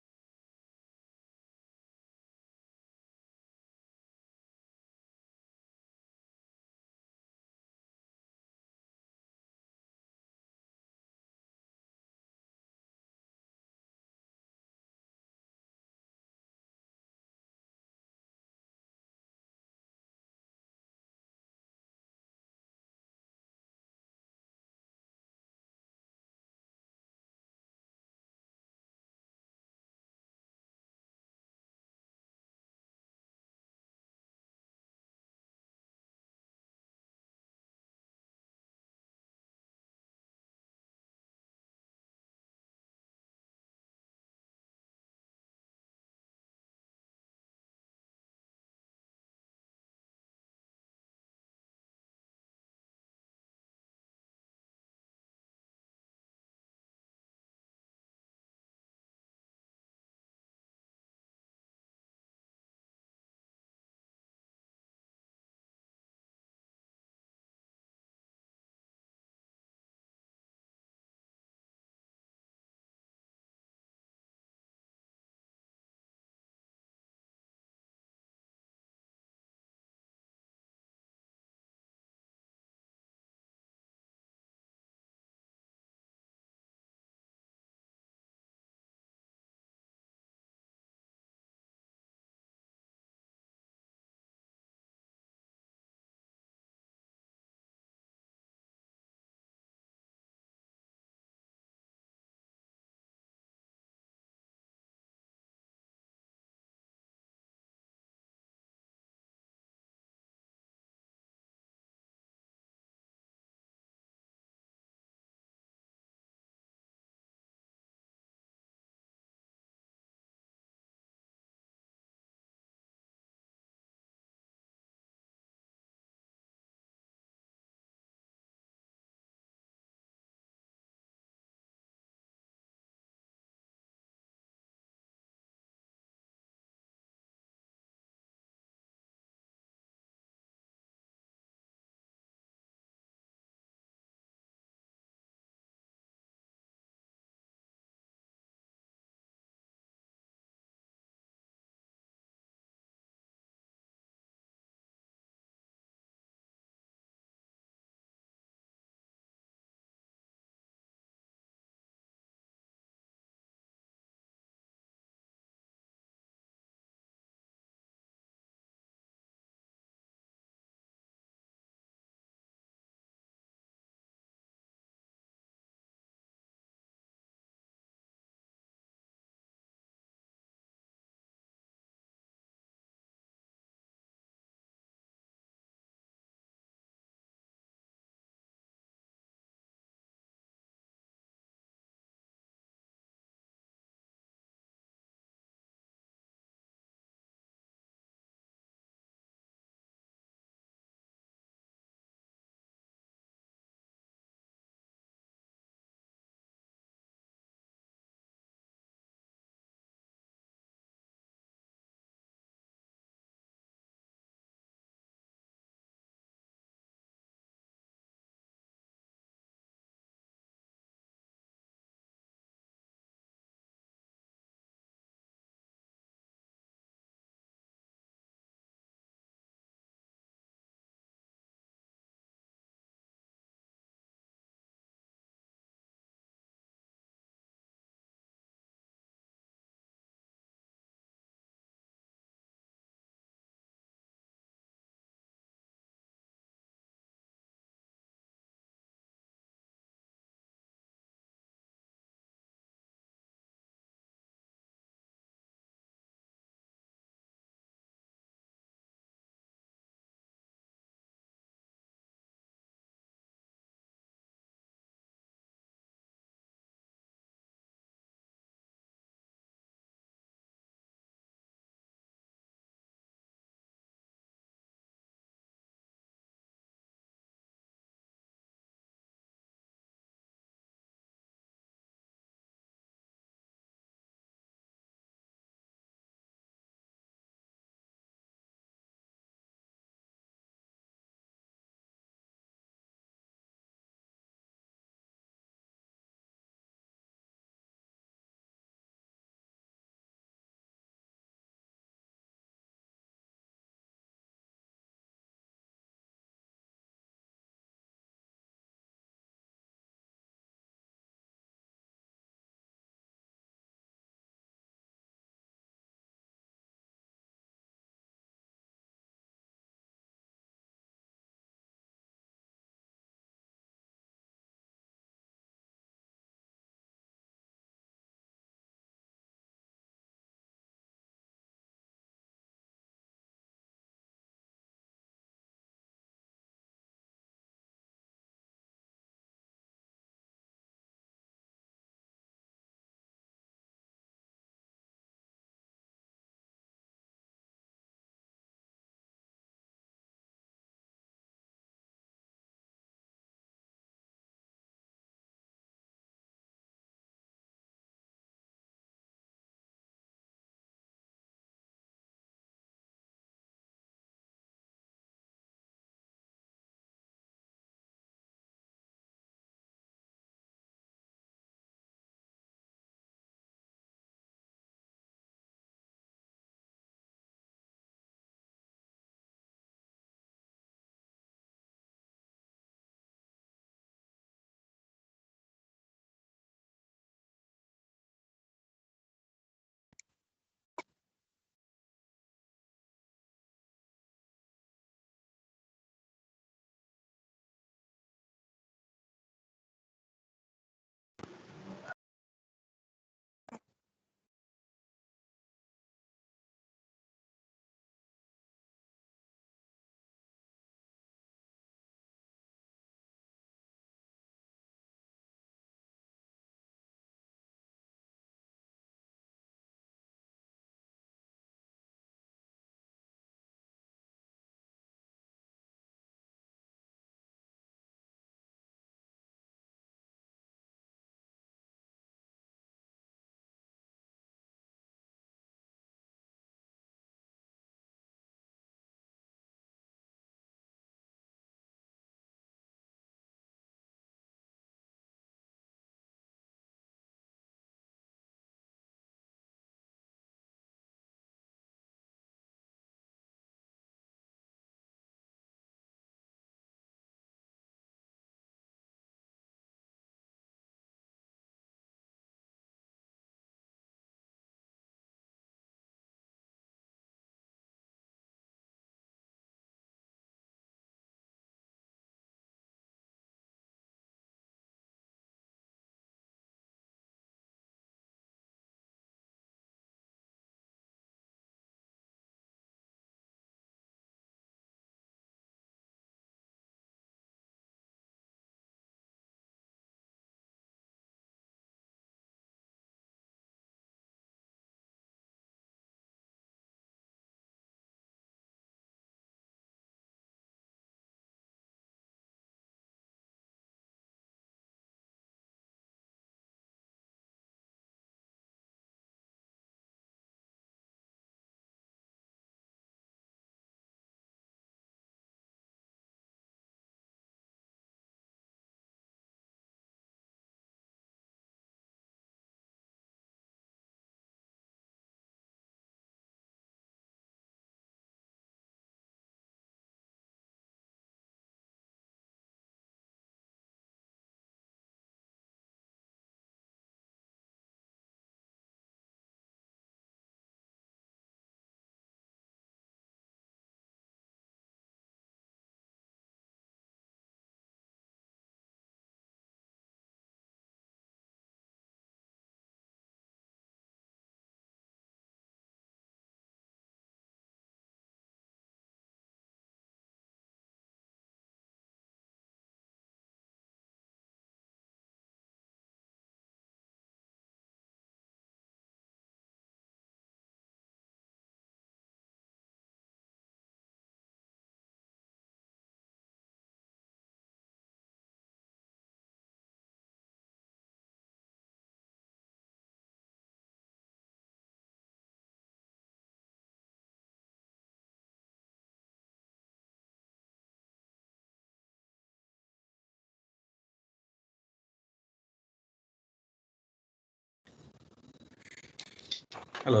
हेलो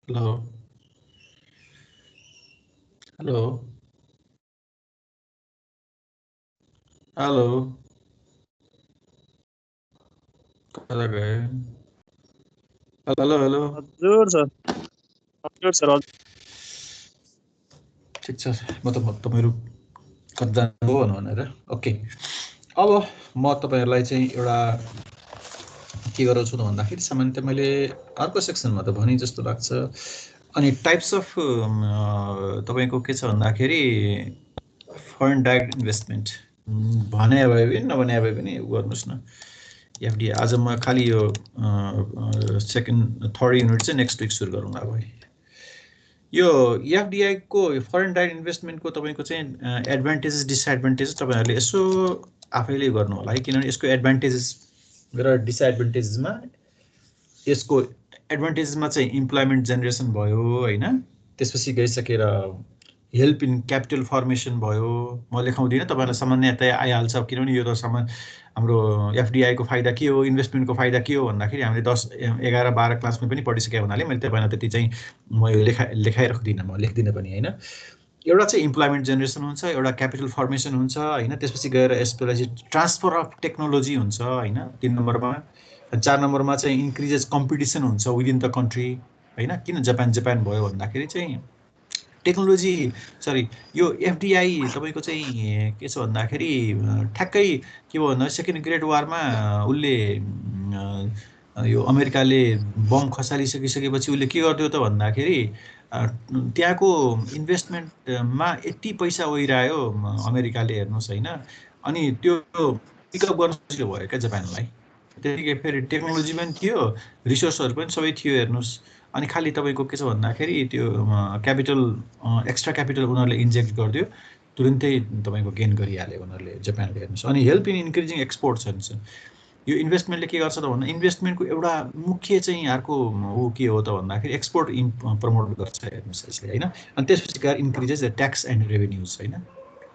हेलो हेलो हेलो कता गए हेलो हेलो हजुर सर हजुर सर हजुर ठिक छ म तपाईँहरू कता जानु हो भनेर ओके अब म तपाईँहरूलाई चाहिँ एउटा के गराउँछु त भन्दाखेरि सामान्यतः मैले अर्को सेक्सनमा त भने जस्तो लाग्छ अनि टाइप्स अफ तपाईँको के छ भन्दाखेरि फरेन डाइरेक्ट इन्भेस्टमेन्ट भने भए पनि नभने भए पनि गर्नुहोस् न एफडिआई आज म खालि यो सेकेन्ड थर्ड युनिट चाहिँ नेक्स्ट विक सुरु गरौँला अब यो एफडिआईको फरेन डाइरेक्ट इन्भेस्टमेन्टको तपाईँको चाहिँ एडभान्टेजेस डिसएडभान्टेजेस तपाईँहरूले यसो आफैले गर्नु होला है किनभने यसको एडभान्टेजेस र डिसएडभान्टेजेसमा यसको एडभान्टेजेसमा चाहिँ इम्प्लोइमेन्ट जेनेरेसन भयो होइन त्यसपछि गइसकेर हेल्प इन क्यापिटल फर्मेसन भयो म लेखाउँदिनँ तपाईँलाई सामान्यतया आइहाल्छ किनभने यो त हाम्रो एफडिआईको फाइदा के हो इन्भेस्टमेन्टको फाइदा के हो भन्दाखेरि हामीले 10, 11, 12 क्लासमा पनि पढिसकेको हुनाले मैले तपाईँलाई त्यति चाहिँ म यो लेखाइराख्दिनँ म लेख्दिनँ पनि होइन एउटा चाहिँ इम्प्लोइमेन्ट जेनेरेसन हुन्छ एउटा क्यापिटल फर्मेसन हुन्छ होइन त्यसपछि गएर यसपछि ट्रान्सफर अफ टेक्नोलोजी हुन्छ होइन 3 नम्बरमा 4 नम्बरमा चाहिँ इन्क्रिजेस कम्पिटिसन हुन्छ विदिन द कन्ट्री होइन किन जापान भयो भन्दाखेरि चाहिँ टेक्नोलोजी सरी यो एफडिआई तपाईँको चाहिँ के छ भन्दाखेरि ठ्याक्कै के भयो भन्दा सेकेन्ड ग्रेट वारमा उसले यो अमेरिकाले बम खसालिसकिसकेपछि उसले के गर्थ्यो त भन्दाखेरि त्यहाँको इन्भेस्टमेन्टमा यति पैसा ओइरायो अमेरिकाले हेर्नुहोस् होइन अनि त्यो पिकअप गर्न सजिलो भयो क्या जापानलाई त्यतिकै फेरि टेक्नोलोजी पनि थियो रिसोर्सहरू पनि सबै थियो हेर्नुहोस् अनि खालि तपाईँको के छ भन्दाखेरि त्यो क्यापिटल एक्स्ट्रा क्यापिटल उनीहरूले इन्जेक्ट गरिदियो तुरुन्तै तपाईँको गेन गरिहाल्यो उनीहरूले जापानले हेर्नुहोस् अनि हेल्प इन इन्क्रिजिङ एक्सपोर्ट्स हुन्छ यो इन्भेस्टमेन्टले के गर्छ त भन्दा इन्भेस्टमेन्टको एउटा मुख्य चाहिँ अर्को ऊ के हो त भन्दाखेरि एक्सपोर्ट प्रमोट गर्छ हेर्नुहोस् यसले होइन अनि त्यसपछि गएर increases the tax and revenues होइन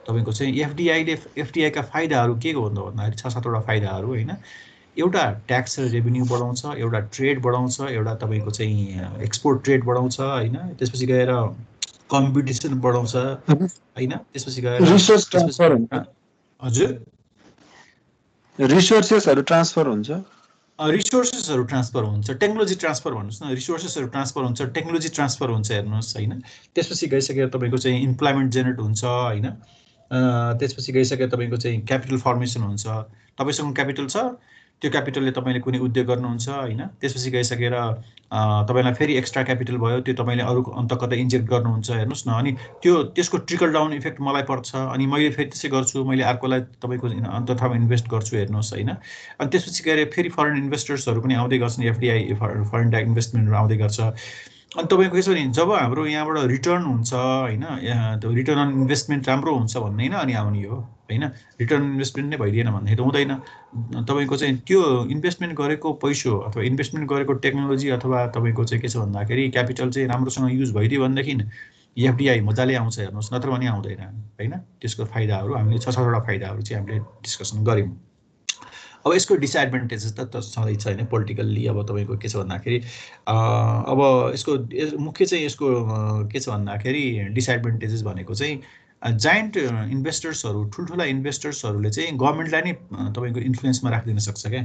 तपाईँको चाहिँ एफडिआईका फाइदाहरू के हो भन्दाखेरि 6-7 वटा फाइदाहरू होइन एउटा ट्याक्स र रेभेन्यू बढाउँछ एउटा ट्रेड बढाउँछ एउटा तपाईँको चाहिँ एक्सपोर्ट ट्रेड बढाउँछ होइन त्यसपछि गएर कम्पिटिसन बढाउँछ होइन त्यसपछि गएर रिसोर्स ट्रान्सफर हुन्छ हजुर रिसोर्सेसहरू ट्रान्सफर हुन्छ रिसोर्सेसहरू ट्रान्सफर हुन्छ टेक्नोलोजी ट्रान्सफर भन्नुहोस् न रिसोर्सेसहरू ट्रान्सफर हुन्छ टेक्नोलोजी ट्रान्सफर हुन्छ हेर्नुहोस् होइन त्यसपछि गइसकेर तपाईँको चाहिँ इम्प्लोइमेन्ट जेनेरेट हुन्छ होइन त्यसपछि गइसकेर तपाईँको चाहिँ क्यापिटल फर्मेसन हुन्छ तपाईँसँग क्यापिटल छ त्यो क्यापिटलले तपाईँले कुनै उद्योग गर्नुहुन्छ होइन त्यसपछि गइसकेर तपाईँलाई फेरि एक्स्ट्रा क्यापिटल भयो त्यो तपाईँले अरू अन्त कतै इन्जेक्ट गर्नुहुन्छ हेर्नुहोस् न अनि त्यसको ट्रिकल डाउन इफेक्ट मलाई पर्छ अनि मैले फेरि त्यसै गर्छु मैले अर्कोलाई तपाईँको अन्त ठाउँमा इन्भेस्ट गर्छु हेर्नुहोस् होइन अनि त्यसपछि गएर फेरि फरेन इन्भेस्टर्सहरू पनि आउँदै गर्छन् एफडिआई फरेन डाइरेक्ट इन्भेस्टमेन्टहरू आउँदै गर्छ अनि तपाईँको यसो नि जब हाम्रो यहाँबाट रिटर्न हुन्छ होइन त्यो रिटर्न अन इन्भेस्टमेन्ट राम्रो हुन्छ भन्ने होइन अनि आउने हो होइन रिटर्न इन्भेस्टमेन्ट नै भइदिएन भन्ने त हुँदैन तपाईँको चाहिँ त्यो इन्भेस्टमेन्ट गरेको पैसो अथवा इन्भेस्टमेन्ट गरेको टेक्नोलोजी अथवा तपाईँको चाहिँ के छ भन्दाखेरि क्यापिटल चाहिँ राम्रोसँग युज भइदियो भनेदेखि एफडिआई मजाले आउँछ हेर्नुहोस् नत्र पनि आउँदैन होइन त्यसको फाइदाहरू हामीले 6-7 वटा फाइदाहरू चाहिँ हामीले डिस्कसन गऱ्यौँ अब यसको डिसएडभान्टेजेस त सधैँ छ होइन पोलिटिकल्ली अब तपाईँको के छ भन्दाखेरि अब यसको मुख्य चाहिँ यसको के छ भन्दाखेरि डिसएडभान्टेजेस भनेको चाहिँ जायन्ट इन्भेस्टर्सहरू ठुल्ठुला इन्भेस्टर्सहरूले चाहिँ गभर्मेन्टलाई नै तपाईँको इन्फ्लुएन्समा राखिदिन सक्छ क्या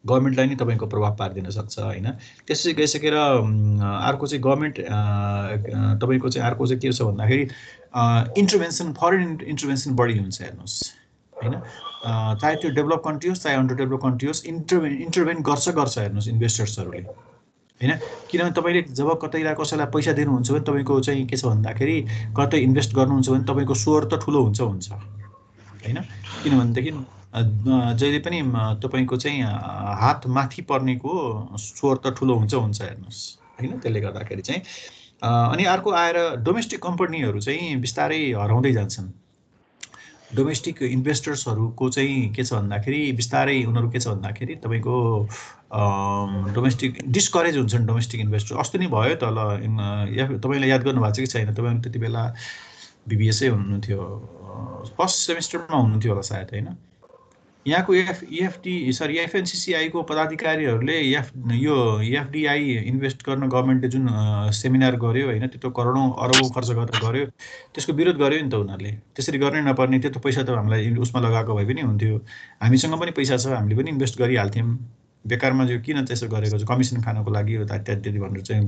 गभर्मेन्टलाई नै तपाईँको प्रभाव पारिदिन सक्छ होइन त्यसपछि गइसकेर अर्को चाहिँ गभर्मेन्ट तपाईँको चाहिँ अर्को चाहिँ के छ भन्दाखेरि इन्टरभेन्सन फरेन इन्टरभेन्सन बढी हुन्छ हेर्नुहोस् होइन चाहे त्यो डेभलप कन्ट्री होस् चाहे अन्डर डेभलप कन्ट्री होस् इन्टरभेन गर्छ हेर्नुहोस् इन्भेस्टर्सहरूले होइन किनभने तपाईँले जब कतैलाई कसैलाई पैसा दिनुहुन्छ भने तपाईँको चाहिँ के छ भन्दाखेरि कतै इन्भेस्ट गर्नुहुन्छ भने तपाईँको स्वर त ठुलो हुन्छ होइन किनभनेदेखि जहिले पनि तपाईँको चाहिँ हात माथि पर्नेको स्वर त ठुलो हुन्छ हेर्नुहोस् होइन त्यसले गर्दाखेरि चाहिँ अनि अर्को आएर डोमेस्टिक कम्पनीहरू चाहिँ बिस्तारै हराउँदै जान्छन् डोमेस्टिक इन्भेस्टर्सहरूको चाहिँ के छ भन्दाखेरि बिस्तारै उनीहरू के छ भन्दाखेरि तपाईँको डोमेस्टिक डिस्करेज हुन्छन् डोमेस्टिक इन्भेस्टर अस्ति नै भयो त ल तपाईँले याद गर्नुभएको छ कि छैन तपाईँ त्यति बेला बिबिएसै हुनुहुन्थ्यो फर्स्ट सेमिस्टरमा हुनुहुन्थ्यो होला सायद होइन यहाँको एफएनसीसीआई को पदाधिकारीहरूले यो एफडीआई इन्भेस्ट गर्न गभर्मेन्टले जुन सेमिनार गर्यो होइन, त्यो त करोडौँ अरबौँ खर्च गरेर गर्यो, त्यसको विरोध गर्यो नि त उनीहरूले। त्यसरी गर्नै नपर्ने, त्यो त पैसा त हामीलाई उसमा लगाएको भए पनि हुन्थ्यो, हामीसँग पनि पैसा छ, हामीले पनि इन्भेस्ट गरिहाल्थ्यौँ, बेकारमा जो किन त्यसो गरेको छ, कमिसन खानको लागि हो इत्यादि भनेर चाहिँ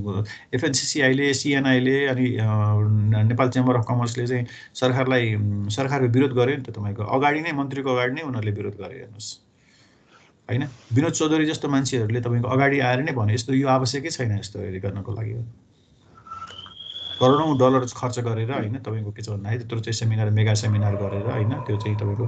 एफएनसीसीआईले, सिएनआईले अनि नेपाल चेम्बर अफ कमर्सले चाहिँ सरकारको विरोध गर्यो नि त। तपाईँको अगाडि नै, मन्त्रीको अगाडि नै उनीहरूले विरोध गर्यो हेर्नुहोस् होइन। विनोद चौधरी जस्तो मान्छेहरूले तपाईँको अगाडि आएर नै भन्यो यस्तो यो आवश्यकै छैन, यस्तो गर्नको लागि करोडौँ डलर खर्च गरेर होइन, तपाईँको के छ भन्दाखेरि त्यत्रो चाहिँ सेमिनार, मेगा सेमिनार गरेर होइन, त्यो चाहिँ तपाईँको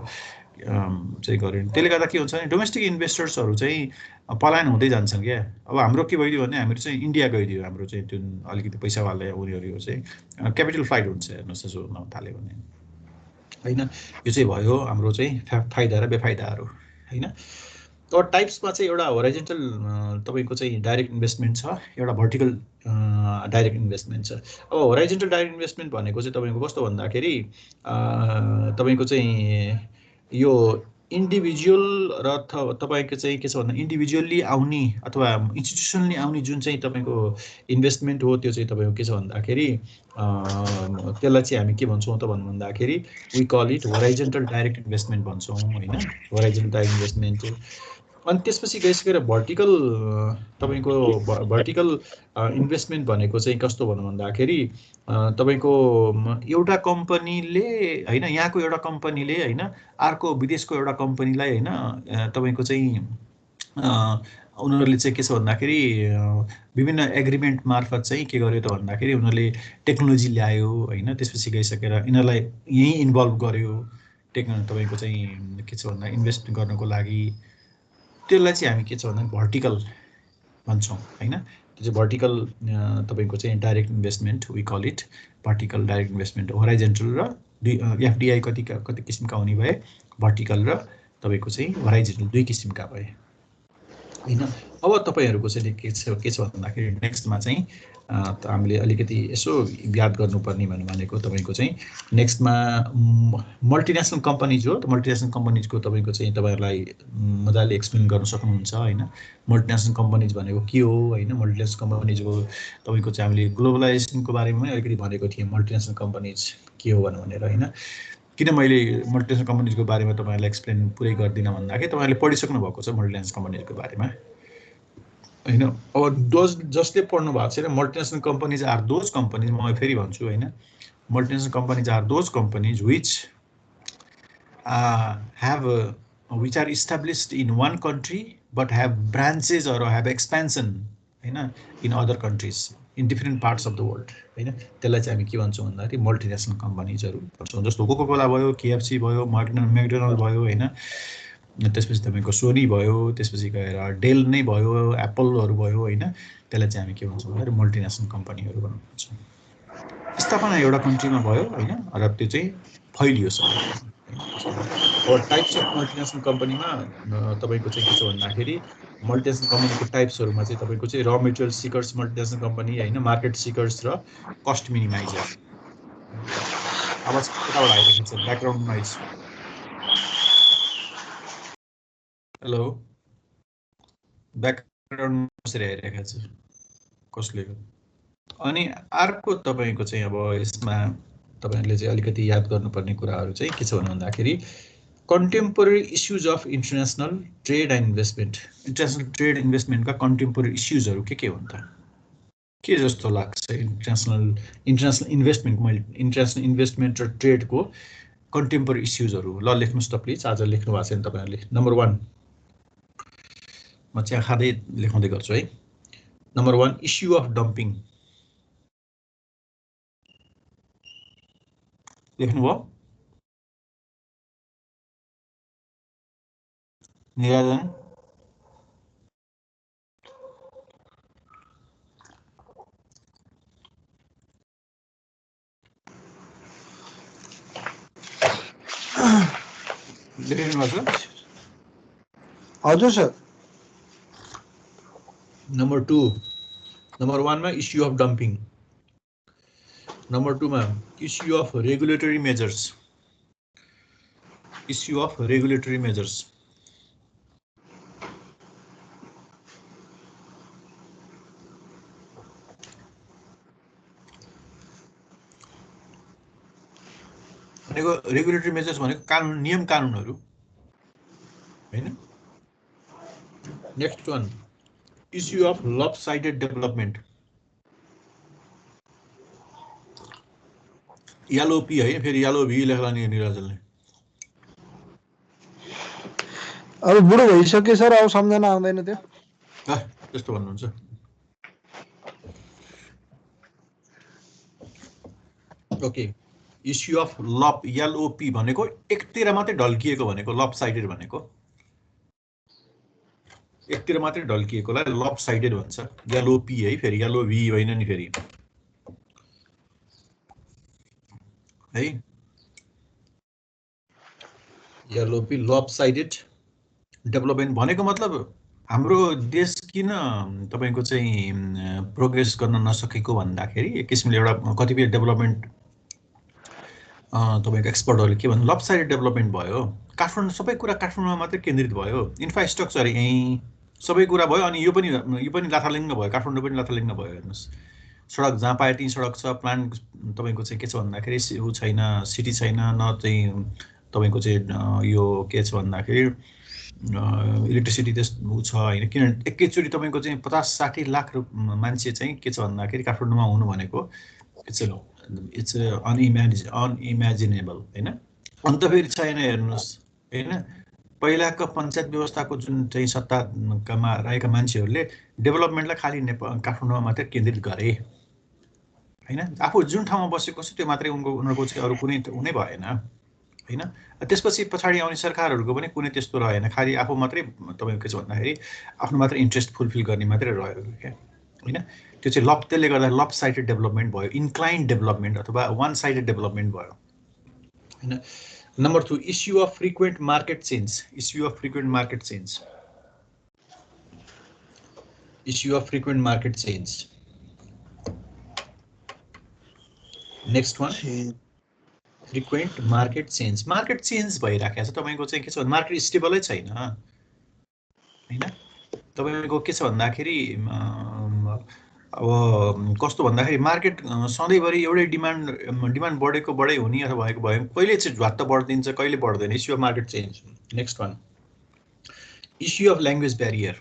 चाहिँ गर्यो। त्यसले गर्दा के हुन्छ भने डोमेस्टिक इन्भेस्टर्सहरू चाहिँ पलायन हुँदै जान्छन् क्या। अब हाम्रो के भइदियो भने हामीहरू चाहिँ इन्डिया गइदियो, हाम्रो चाहिँ त्यो अलिकति पैसावाला उनीहरू चाहिँ क्यापिटल फ्लाइट हुन्छ हेर्नुहोस्, त्यसो हुन थाल्यो भने होइन। यो चाहिँ भयो हाम्रो चाहिँ फाइदा र बेफाइदाहरू होइन। तर टाइप्समा चाहिँ एउटा होराइजेन्टल तपाईँको चाहिँ डाइरेक्ट इन्भेस्टमेन्ट छ, एउटा भर्टिकल डाइरेक्ट इन्भेस्टमेन्ट छ। अब होराइजेन्टल डाइरेक्ट इन्भेस्टमेन्ट भनेको चाहिँ तपाईँको कस्तो भन्दाखेरि तपाईँको चाहिँ यो इन्डिभिजुअल र तपाईँको चाहिँ के छ भन्दा इन्डिभिजुअल्ली आउने अथवा इन्स्टिट्युसनली आउने जुन चाहिँ तपाईँको इन्भेस्टमेन्ट हो, त्यो चाहिँ तपाईँको के छ भन्दाखेरि त्यसलाई चाहिँ हामी के भन्छौँ त भन्दाखेरि we call it horizontal direct investment भन्छौँ होइन, होराइजेन्टल डाइरेक्ट इन्भेस्टमेन्ट। अनि त्यसपछि गइसकेर भर्टिकल तपाईँको भर्टिकल इन्भेस्टमेन्ट भनेको चाहिँ कस्तो भन्दाखेरि तपाईँको एउटा कम्पनीले होइन, यहाँको एउटा कम्पनीले होइन अर्को विदेशको एउटा कम्पनीलाई होइन तपाईँको चाहिँ उनीहरूले चाहिँ के छ भन्दाखेरि विभिन्न एग्रिमेन्ट मार्फत चाहिँ के गर्यो त भन्दाखेरि उनीहरूले टेक्नोलोजी ल्यायो होइन, त्यसपछि गइसकेर यिनीहरूलाई यहीँ इन्भल्भ गर्यो तपाईँको चाहिँ के छ भन्दा इन्भेस्ट गर्नको लागि। त्यसलाई चाहिँ हामी के छ भन्दा भर्टिकल भन्छौँ होइन। त्यो चाहिँ भर्टिकल तपाईँको चाहिँ direct investment we call it vertical direct investment. Horizontal र एफडिआई कति किसिमका हुने भए, भर्टिकल र तपाईँको चाहिँ होराइजेन्टल दुई किसिमका भए होइन। अब तपाईँहरूको चाहिँ के छ भन्दाखेरि नेक्स्टमा चाहिँ हामीले अलिकति यसो याद गर्नुपर्ने भनेको तपाईँको चाहिँ नेक्स्टमा मल्टिनेसनल कम्पनीज हो। त मल्टिनेसनल कम्पनीजको तपाईँको चाहिँ तपाईँहरूलाई मजाले एक्सप्लेन गर्न सक्नुहुन्छ होइन। मल्टिनेसनल कम्पनीज भनेको के हो होइन, मल्टिनेसनल कम्पनीजको तपाईँको चाहिँ हामीले ग्लोबलाइजेसनको बारेमा पनि अलिकति भनेको थियौँ, मल्टिनेसनल कम्पनीज के हो भनेर होइन। किन मैले मल्टिनेसनल कम्पनीजको बारेमा तपाईँहरूलाई एक्सप्लेन पुरै गर्दिनँ भन्दाखेरि तपाईँहरूले पढिसक्नु भएको छ मल्टिनेसनल कम्पनीजको बारेमा होइन। अब जसले पढ्नु भएको छैन, multinational companies are those companies, म फेरि भन्छु होइन, multinational companies are those companies which which are established in one country but have branches or have expansion होइन in other countries in different parts of the world होइन। त्यसलाई चाहिँ हामी के भन्छौँ भन्दाखेरि मल्टिनेसनल कम्पनीजहरू भन्छौँ। जस्तो कोका कोला भयो, केएफसी भयो, म्याकडोनल्ड भयो होइन, त्यसपछि तपाईँको सोनी भयो, त्यसपछि गएर डेल नै भयो, एप्पलहरू भयो होइन। त्यसलाई चाहिँ हामी के भन्छौँ भन्दाखेरि मल्टिनेसनल कम्पनीहरू भन्छौँ। स्थापना एउटा कन्ट्रीमा भयो होइन र त्यो चाहिँ फैलियो सब। और टाइप्स अफ मल्टिनेसनल कम्पनीमा तपाईँको चाहिँ के छ भन्दाखेरि मल्टिनेसनल कम्पनीको टाइप्सहरूमा चाहिँ तपाईँको चाहिँ र मेटेरियल सिकर्स मल्टिनेसनल कम्पनी होइन, मार्केट सिकर्स र कस्ट मिनिमाइजर। आवाज कताबाट आइरहेको छ, ब्याकग्राउन्ड नोइज। हेलो, ब्याकग्राउन्ड कसरी आइरहेको छ, कसले? अनि अर्को तपाईँको चाहिँ अब यसमा तपाईँहरूले चाहिँ अलिकति याद गर्नुपर्ने कुराहरू चाहिँ के छ भन्दाखेरि contemporary issues of international trade and investment. International trade इन्भेस्टमेन्टका कन्टेम्पोरेरी इस्युजहरू के हुन् त, के जस्तो लाग्छ? इन्टरनेसनल इन्भेस्टमेन्ट र ट्रेडको कन्टेम्पोरेरी इस्युजहरू ल लेख्नुहोस् त प्लिज। आज लेख्नु भएको छैन तपाईँहरूले। नम्बर 1 म चिया खाँदै लेखाउँदै गर्छु है। Number 1 issue of dumping. लेख्नुभयो? निराजन लेख्नु भएको छ? हजुर सर। नम्बर 2, नम्बर 1 मा इस्यु अफ डम्पिङ, नम्बर 2 मा issue of regulatory measures, issue of regulatory measures. भनेको रेगुलेटरी मेजर्स भनेको कानुन नियम कानुनहरू हैन। Next one issue of lopsided development yellow पी है फेरि येलो भी लेख्ला नि निराजलले अब बुढो भइसक्यो सर अब सम्झना आउँदैन त्यो त्यस्तो भन्नुहुन्छ ओके इस्यु अफ लप एलओपी भनेको एकतिर मात्रै ढल्किएको भनेको लपसाइडेड भनेको एकतिर मात्रै ढल्किएकोलाई लपसाइडेड भन्छ एलओपी है फेरि एलओभी होइन नि फेरि है एलओपी लपसाइडेड डेभलपमेन्ट भनेको मतलब हाम्रो देश किन तपाईको चाहिँ प्रोग्रेस गर्न नसकेको भन्दाखेरि एक किसिमले एउटा कतिपय डेभलपमेन्ट तपाईको एक्सपर्टहरुले के भन्नु लपसाइडेड डेभलपमेन्ट भयो काठमाडौँ सबै कुरा काठमाडौँमा मात्रै केन्द्रित भयो इन्फ्रास्ट्रक्चर यही सबै कुरा भयो अनि यो पनि लाथालिङ्ग भयो काठमाडौँ पनि लाथालिङ्ग भयो हेर्नुस् सडक जहाँ पाए त्यही सडक छ प्लान तपाईको चाहिँ के छ भन्दाखेरि उ छैन सिटी छैन न चाहिँ तपाईको चाहिँ यो के छ भन्दाखेरि इलेक्ट्रिसिटी त्यस्तो छ हैन किन एकैचोटी तपाईको चाहिँ 50-60 लाख मान्छे चाहिँ के छ भन्दाखेरि काठमाडौँमा हुनु भनेको इट्स अनइमेजिनेबल हैन अन्त फेरि छैन हेर्नुस् हैन पहिलाको पञ्चायत व्यवस्थाको जुन चाहिँ सत्तामा रहेका मान्छेहरूले डेभलपमेन्टलाई खाली काठमाडौँमा मात्रै केन्द्रित गरे हैन आफू जुन ठाउँमा बसेको छ त्यो मात्रै उनको चाहिँ अरु कुनै हुनै भएन हैन त्यसपछि पछाडी आउने सरकारहरुको पनि कुनै त्यस्तो रहेन खाली आफू मात्रै तपाईको के छ भन्दाखेरि आफ्नो मात्रै इन्ट्रेस्ट फुलफिल गर्ने मात्रै रह्यो के हैन त्यो चाहिँ त्यसले गर्दा लप साइडेड डेभलपमेन्ट भयो इन्क्लाइन डेभलपमेन्ट अथवा वान साइडेड डेभलपमेन्ट भयो हैन number 2 issue of frequent market change issue of frequent market change issue of frequent market change next one frequent market change भइराखेको छ तपाईको चाहिँ के छ भने मार्केट स्टेबलै छैन हैन तपाईको के छ भन्दाखेरि अब कस्तो भन्दाखेरि मार्केट सधैँभरि एउटै डिमान्ड बढेको बढै हुने अथवा भएको भयो कहिले चाहिँ झ्वाट्ट बढ्दिन्छ कहिले बढ्दैन issue of market change next one issue of language barrier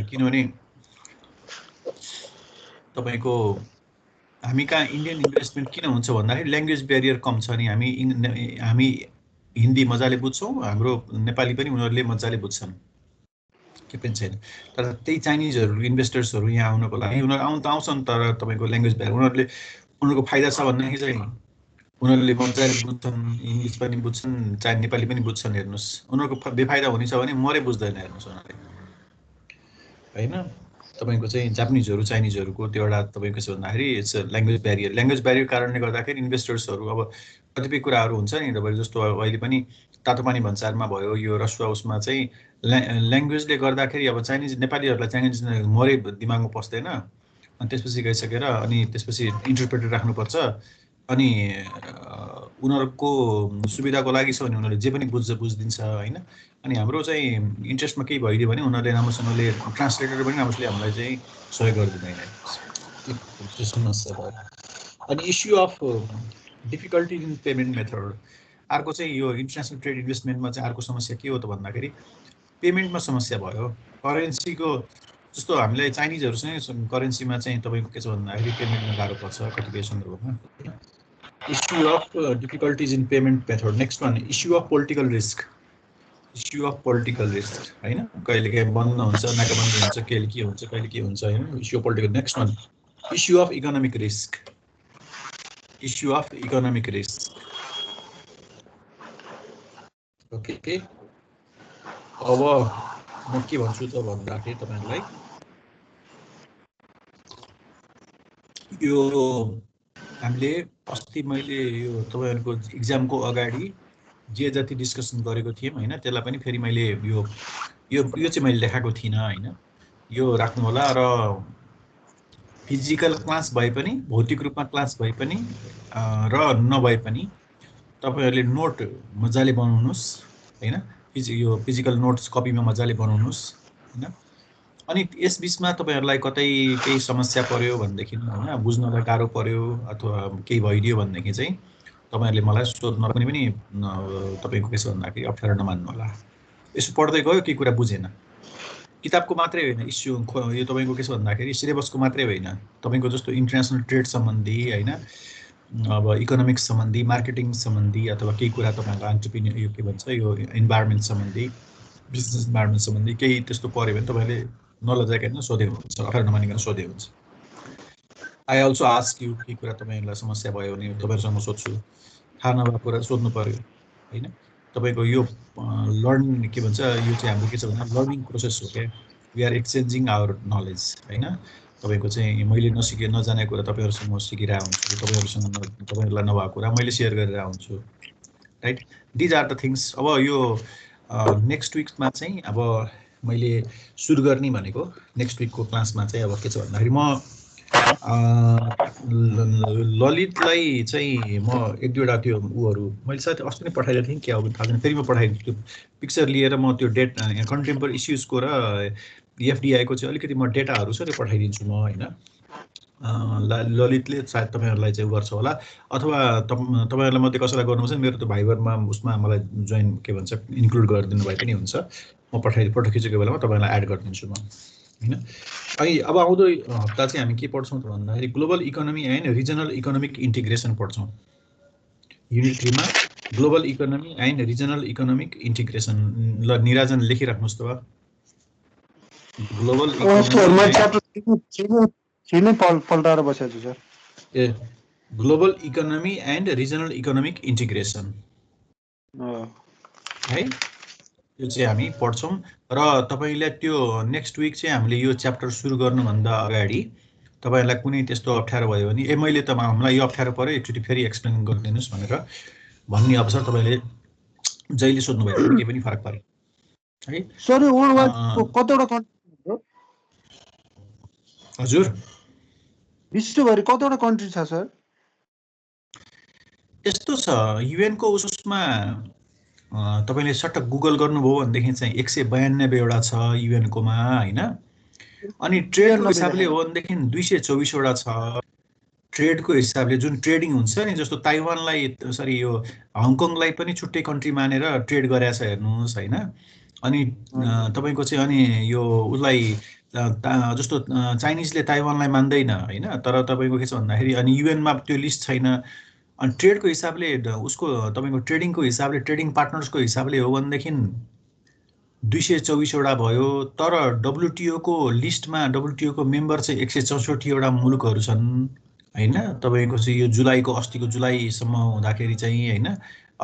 किनभने तपाईको हामी कहाँ इन्डियन इन्भेस्टमेन्ट किन हुन्छ भन्दाखेरि ल्याङ्ग्वेज ब्यारियर कम छ नि हामी हिन्दी मजाले बुझ्छौं हाम्रो नेपाली पनि उनीहरुले मजाले बुझ्छन् के पनि छैन तर त्यही चाइनिजहरु इन्भेस्टर्सहरु यहाँ आउनको लागि उनीहरु आउँछन् तर तपाईको ल्याङ्ग्वेज ब्यारियर उनीहरुको फाइदा छ भन्दाखेरि चाहिँ उनीहरुले मजाले बुझ्छन् इंग्लिश पनि बुझ्छन् चाहे नेपाली पनि बुझ्छन् हेर्नुस् उनीहरुको बेफाइदा हुनेछ भने मरे बुझ्दैन हेर्नुस् उनीहरुले हैन तपाईको चाहिँ जापानिजहरु चाइनिजहरुको त्यो एउटा तपाईको के छ भन्दाखेरि इट्स ल्याङ्ग्वेज ब्यारियर कारणले गर्दाखेरि इन्भेस्टर्सहरु अब कतिपय कुराहरु हुन्छ नि तपाईको जस्तो अहिले पनि तातो पानी भन्सारमा भयो यो रसुवा उसमा चाहिँ ल्याङ्ग्वेजले गर्दाखेरि अब चाइनिज नेपालीहरुलाई चाइनिज मरे दिमागमा पस्दैन अनि त्यसपछि गइसकेर अनि त्यसपछि इन्टरप्रेटर राख्नुपर्छ अनि उनीहरुको सुविधाको लागि छ भने उनीहरुले जे पनि बुझ्दिन्छ हैन अनि हाम्रो चाहिँ इन्ट्रेस्टमा केही भइदियो भने उनीहरुले राम्रोसँगले ट्रान्सलेटर पनि राम्रोसँगले हामीलाई चाहिँ सहयोग गर्दिदैन त्यो समस्या भयो अनि issue of difficulty in payment method अर्को चाहिँ यो इन्टरनेशनल ट्रेड इन्भेस्टमेन्टमा चाहिँ अर्को समस्या के हो त भन्दाखेरि पेमेन्टमा समस्या भयो करेन्सीको जस्तो हामीलाई चाइनिजहरुसँग करेन्सीमा चाहिँ तपाईको के छ भन्दाखेरि पेमेन्टमा गाह्रो पर्छ कतिपय सन्दर्भमा issue of difficulties in payment method next one issue of political risk हैन कहिले काहीँ बन्द हुन्छ नाकाबन्दी हुन्छ कहिले के हुन्छ हैन issue of political next one issue of economic risk okay अब म के भन्छु त भन्दाखेरि तपाईहरुलाई यो हामीले अस्ति मैले यो तपाईहरुको एक्जामको अगाडि जे जति डिस्कसन गरेको थियौं हैन त्यसलाई पनि फेरि मैले यो चाहिँ मैले लेखाएको थिइन हैन यो राख्नु होला र फिजिकल क्लास भए पनि भौतिक रूपमा क्लास भए पनि र नभए पनि तपाईहरुले नोट मजाले बनाउनुस् हैन यो फिजिकल नोट्स कपीमा मजाले बनाउनुस् हैन अनि यस बीचमा तपाईहरुलाई कतै केही समस्या पर्यो भनेदेखि हैन बुझ्नलाई गाह्रो पर्यो अथवा केही भइदियो भनेदेखि चाहिँ तपाईहरुले मलाई सोध्न पनि तपाईको के छ भन्दाखेरि अप्ठ्यारो नमान्नु होला। यसो पढ्दै गयो के कुरा बुझेन किताबको मात्रै होइन इस्यु यो तपाईको के छ भन्दाखेरि सिलेबसको मात्रै होइन तपाईको जस्तो इन्टरनेशनल ट्रेड सम्बन्धी हैन अब इकोनोमिक्स सम्बन्धी मार्केटिङ सम्बन्धी अथवा केही कुरा तपाईहरुको एन्टरप्रेन्योर यो के भन्छ यो इन्भाइरोन्मेन्ट सम्बन्धी बिजनेस इन्भाइरोन्मेन्ट सम्बन्धी केही त्यस्तो पर्यो भने तपाईले नलजाइकन सोधे हुन्छ अप्ठ्यारो नमानिकन सोधे हुन्छ। आई अल्सो आस्क यु के कुरा तपाईहरुलाई समस्या भयो भने तपाईहरुसँग सोध्छु थाहा नभएको कुरा सोध्नु पर्यो हैन तपाईको यो लर्निङ के भन्छ यो चाहिँ हाम्रो के छ भने लर्निङ प्रोसेस हो के we are exchanging our knowledge हैन तपाईको चाहिँ मैले नसिके नजानेको कुरा तपाईहरुसँग सिकिरहेको हुन्छु तपाईहरुलाई नभएको कुरा मैले शेयर गरिरहेको हुन्छु right these are the things. अब यो नेक्स्ट वीकमा चाहिँ अब मैले सुरु गर्ने भनेको नेक्स्ट वीकको क्लासमा चाहिँ अब के छ भन्दाखेरि म ललितलाई चाहिँ म एक दुईवटा त्यो उहरु मैले साथै अस्ति नै पठाइदिएको थिएँ के हो थाहा छैन फेरि म पठाइदिन्छु त्यो पिक्चर लिएर म त्यो डेट कन्टेम्पोरेरी इश्युजको र एफडीआई को चाहिँ अलिकति म डेटाहरु सबै पठाइदिन्छु म हैन ललितले सायद तपाईहरुलाई चाहिँ गर्छ होला अथवा तपाईहरुलाई मध्ये कसैलाई गर्नुहुन्छ मेरो त भाइबरमा उसमा मलाई जोइन के भन्छ इन्क्लुड गरिदिनु भए पनि हुन्छ म पठाइखिचेको बेलामा तपाईहरुलाई एड गरिदिन्छु म हैन। अनि अब आउँदो हप्ता चाहिँ हामी के पढ्छौं त भन्दाखेरि global economy and regional economic integration पढ्छौं। युनिट 3 मा global economy and regional economic integration ल निराजन लेखिराख्नुस् त ग्लोबल इकोनोमी च्याप्टर 3 नै पल्टाएर बसेछु sir a global economy and regional economic integration है यो चाहिँ हामी पढ्छौं र तपाईले त्यो नेक्स्ट वीक चाहिँ हामीले यो च्याप्टर सुरु गर्नुभन्दा अगाडि तपाईहरुलाई कुनै त्यस्तो अप्ठ्यारो भयो भने ए मैले त हामीलाई यो अप्ठ्यारो पर्यो एकचोटी फेरि एक्सप्लेन गरिदिनुस् भनेर भन्ने अवसर तपाईले जहिले सोध्नु भयो भने के पनि फरक पर्यो है सर वर्ल्ड वाइड कतवटा कन्ट्री हो हजुर विश्वभरि कतवटा कन्ट्री छ सर यस्तो छ युएन को उसमा तपाईले सट्ट गुगल गर्नुभयो भनेदेखि चाहिँ 192 वटा छ युएन को मा हैन अनि ट्रेडको हिसाबले हो भनेदेखि 224 वटा छ ट्रेडको हिसाबले जुन ट्रेडिङ हुन्छ नि जस्तो ताइवानलाई सरी यो हङकङलाई पनि छुट्टै कन्ट्री मानेर ट्रेड गरेछ हेर्नुस् हैन अनि तपाईको चाहिँ अनि यो उलाई जस्तो चाइनिजले ताइवानलाई मान्दैन हैन तर तपाईको के छ भन्दाखेरि अनि युएन मा त्यो लिस्ट छैन अनि ट्रेडको हिसाबले उसको तपाईको ट्रेडिङको हिसाबले ट्रेडिङ पार्टनर्सको हिसाबले हो भनेदेखि 224 वटा भयो तर डब्ल्युटीओ को लिस्टमा डब्ल्युटीओ को मेम्बर चाहिँ 164 वटा मुलुकहरु छन् हैन तपाईको चाहिँ यो जुलाईको अस्तिको जुलाईसम्म हुँदाखेरि चाहिँ हैन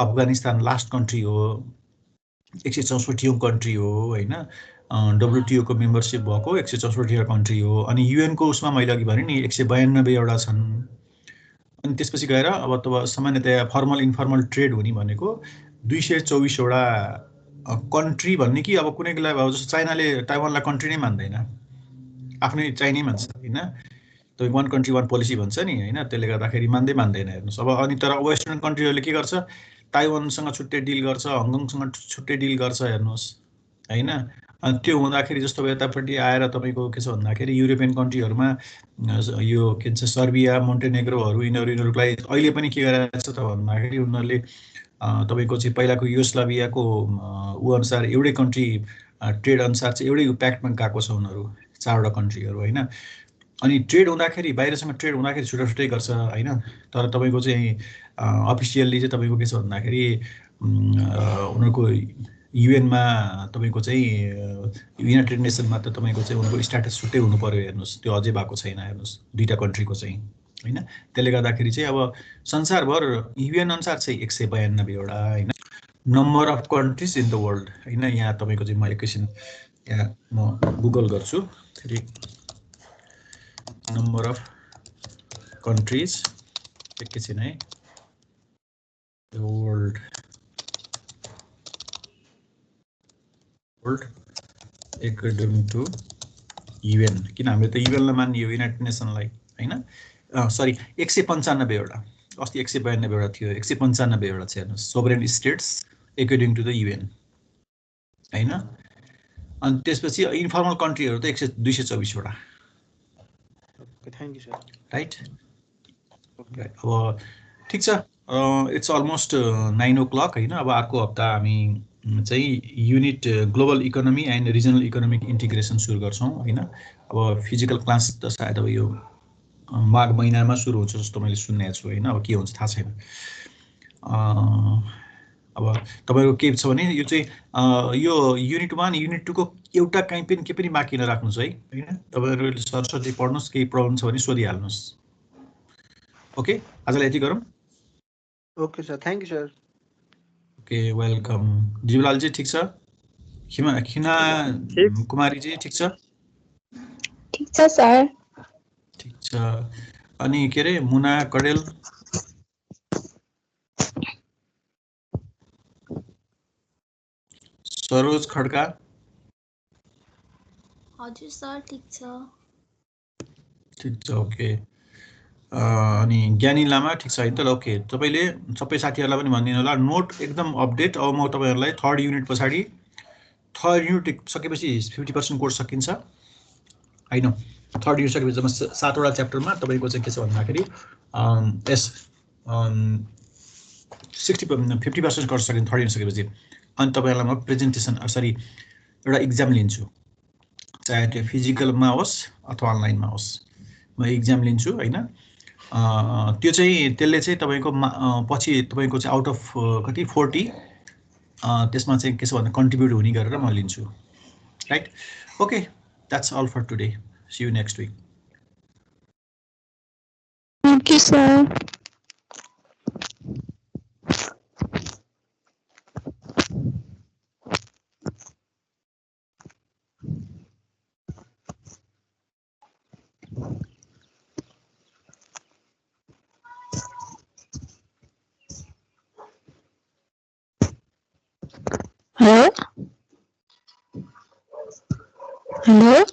अफगानिस्तान लास्ट कन्ट्री हो 164औं कन्ट्री हो हैन डब्ल्युटीओ को मेम्बरशिप भएको 164 कन्ट्री हो अनि युएन को उसमा मैले अघि भने नि 192 वटा छन् अनि त्यसपछि गएर अब त सामान्यतया फर्मल इन्फर्मल ट्रेड हुने भनेको 224 वटा कन्ट्री भन्ने कि अब कुनैलाई अब जस्तो चाइनाले ताइवानलाई कन्ट्री नै मान्दैन आफ्नै चाइनै मान्छ हैन त वन कन्ट्री वन पोलिसी भन्छ नि हैन त्यसले गर्दाखेरि मान्दैन हेर्नुस् अब अनि तर वेस्टर्न कन्ट्रीहरुले के गर्छ ताइवानसँग छुट्टै डिल गर्छ हङकङसँग छुट्टै डिल गर्छ हेर्नुस् हैन अनि त्यो हुँदाखेरि जस्तो यतापट्टि आएर तपाईको के छ भन्दाखेरि युरोपियन कन्ट्रीहरुमा यो के भन्छ सर्बिया मोन्टेनेग्रोहरु यिनीहरुलाई अहिले पनि के गरिरहेछ त भन्दाखेरि उनीहरुले तपाईको चाहिँ पहिलाको युगोस्लाभियाको उ अनुसार एउटै कन्ट्री ट्रेड अनुसार चाहिँ एउटै प्याक्टमा गएको छ उनीहरु चारवटा कन्ट्रीहरु हैन अनि ट्रेड हुँदाखेरि बाहिरसँग ट्रेड हुँदाखेरि छुट्टै गर्छ हैन तर तपाईको चाहिँ अफिसियली चाहिँ तपाईको के छ भन्दाखेरि उनीहरुको युएन मा तपाईको चाहिँ युनाइटेड नेसनमा त तपाईको चाहिँ उनीहरुको स्ट्याटस छुट्टै हुनु पर्यो हेर्नुस् त्यो अझै भएको छैन हेर्नुस् दुईटा कन्ट्रीको चाहिँ हैन त्यसले गर्दाखेरि चाहिँ अब संसारभर युएन अनुसार चाहिँ 192 वटा हैन number of countries in the world हैन यहाँ तपाईको चाहिँ म एकैछिन यहाँ म गुगल गर्छु फेरि नम्बर अफ कन्ट्रीज एकैछिन है the world according to UN किन हामीले त युएन लाई मान्ने हो युनाइटेड नेसनलाई हैन सरी 195 वटा अस्ति 192 वटा थियो 195 वटा छ हेर्नुस् सोभरेन states according to the UN हैन अनि त्यसपछि इन्फर्मल कन्ट्रीहरु त 224 वटा okay thank you sir right अब ठीक छ इट्स अलमोस्ट 9 o'clock हैन अब अर्को हप्ता हामी चाहिँ unit global economy and regional economic integration सुरु गर्छौं हैन अब फिजिकल क्लास त सायद अब यो माघ महिनामा सुरु हुन्छ जस्तो मैले सुनेको छु हैन अब के हुन्छ थाहा छैन अब तपाईको के छ भने यो चाहिँ यो युनिट 1 युनिट 2 को एउटा कहीं पनि के पनि बाँकी नराख्नुस् है हैन तपाईहरुले सरसर्ती पढ्नुस् केही प्रब्लम छ भने सोधिहाल्नुस् ओके आजलाई यति गरौँ okay sir thank you sir okay welcome Jivlal ji ठीक छ खिना कुमारी जी ठीक छ सर ठीक छ अनि के रे मुना कडेल सरोज खड्का हजुर सर ठीक छ ओके अनि ज्ञानी लामा ठीक छ है त ओके तपाईले सबै साथीहरुलाई पनि भनिदिनु होला नोट एकदम अपडेट अब म तपाईहरुलाई थर्ड युनिट पछाडी थर्ड युनिट सकेपछि 50% कोर्स सकिन्छ हैन थर्ड युनिट सकेपछि जम्मा 7 वटा च्याप्टरमा तपाईको चाहिँ के छ भन्दाखेरि यस 50% कोर्स सकिन्छ थर्ड युनिट सकेपछि अनि तपाईहरुलाई म प्रेजेन्टेसन सरी एउटा एक्जाम लिन्छु चाहे त्यो फिजिकलमा होस् अथवा अनलाइनमा होस् म एक्जाम लिन्छु हैन त्यो चाहिँ त्यसले चाहिँ तपाईको पछि तपाईको चाहिँ आउट अफ कति 40 त्यसमा चाहिँ के छ भन्दा कन्ट्रिब्युट हुने गरेर म लिन्छु right okay that's all for today see you next week thank you sir hello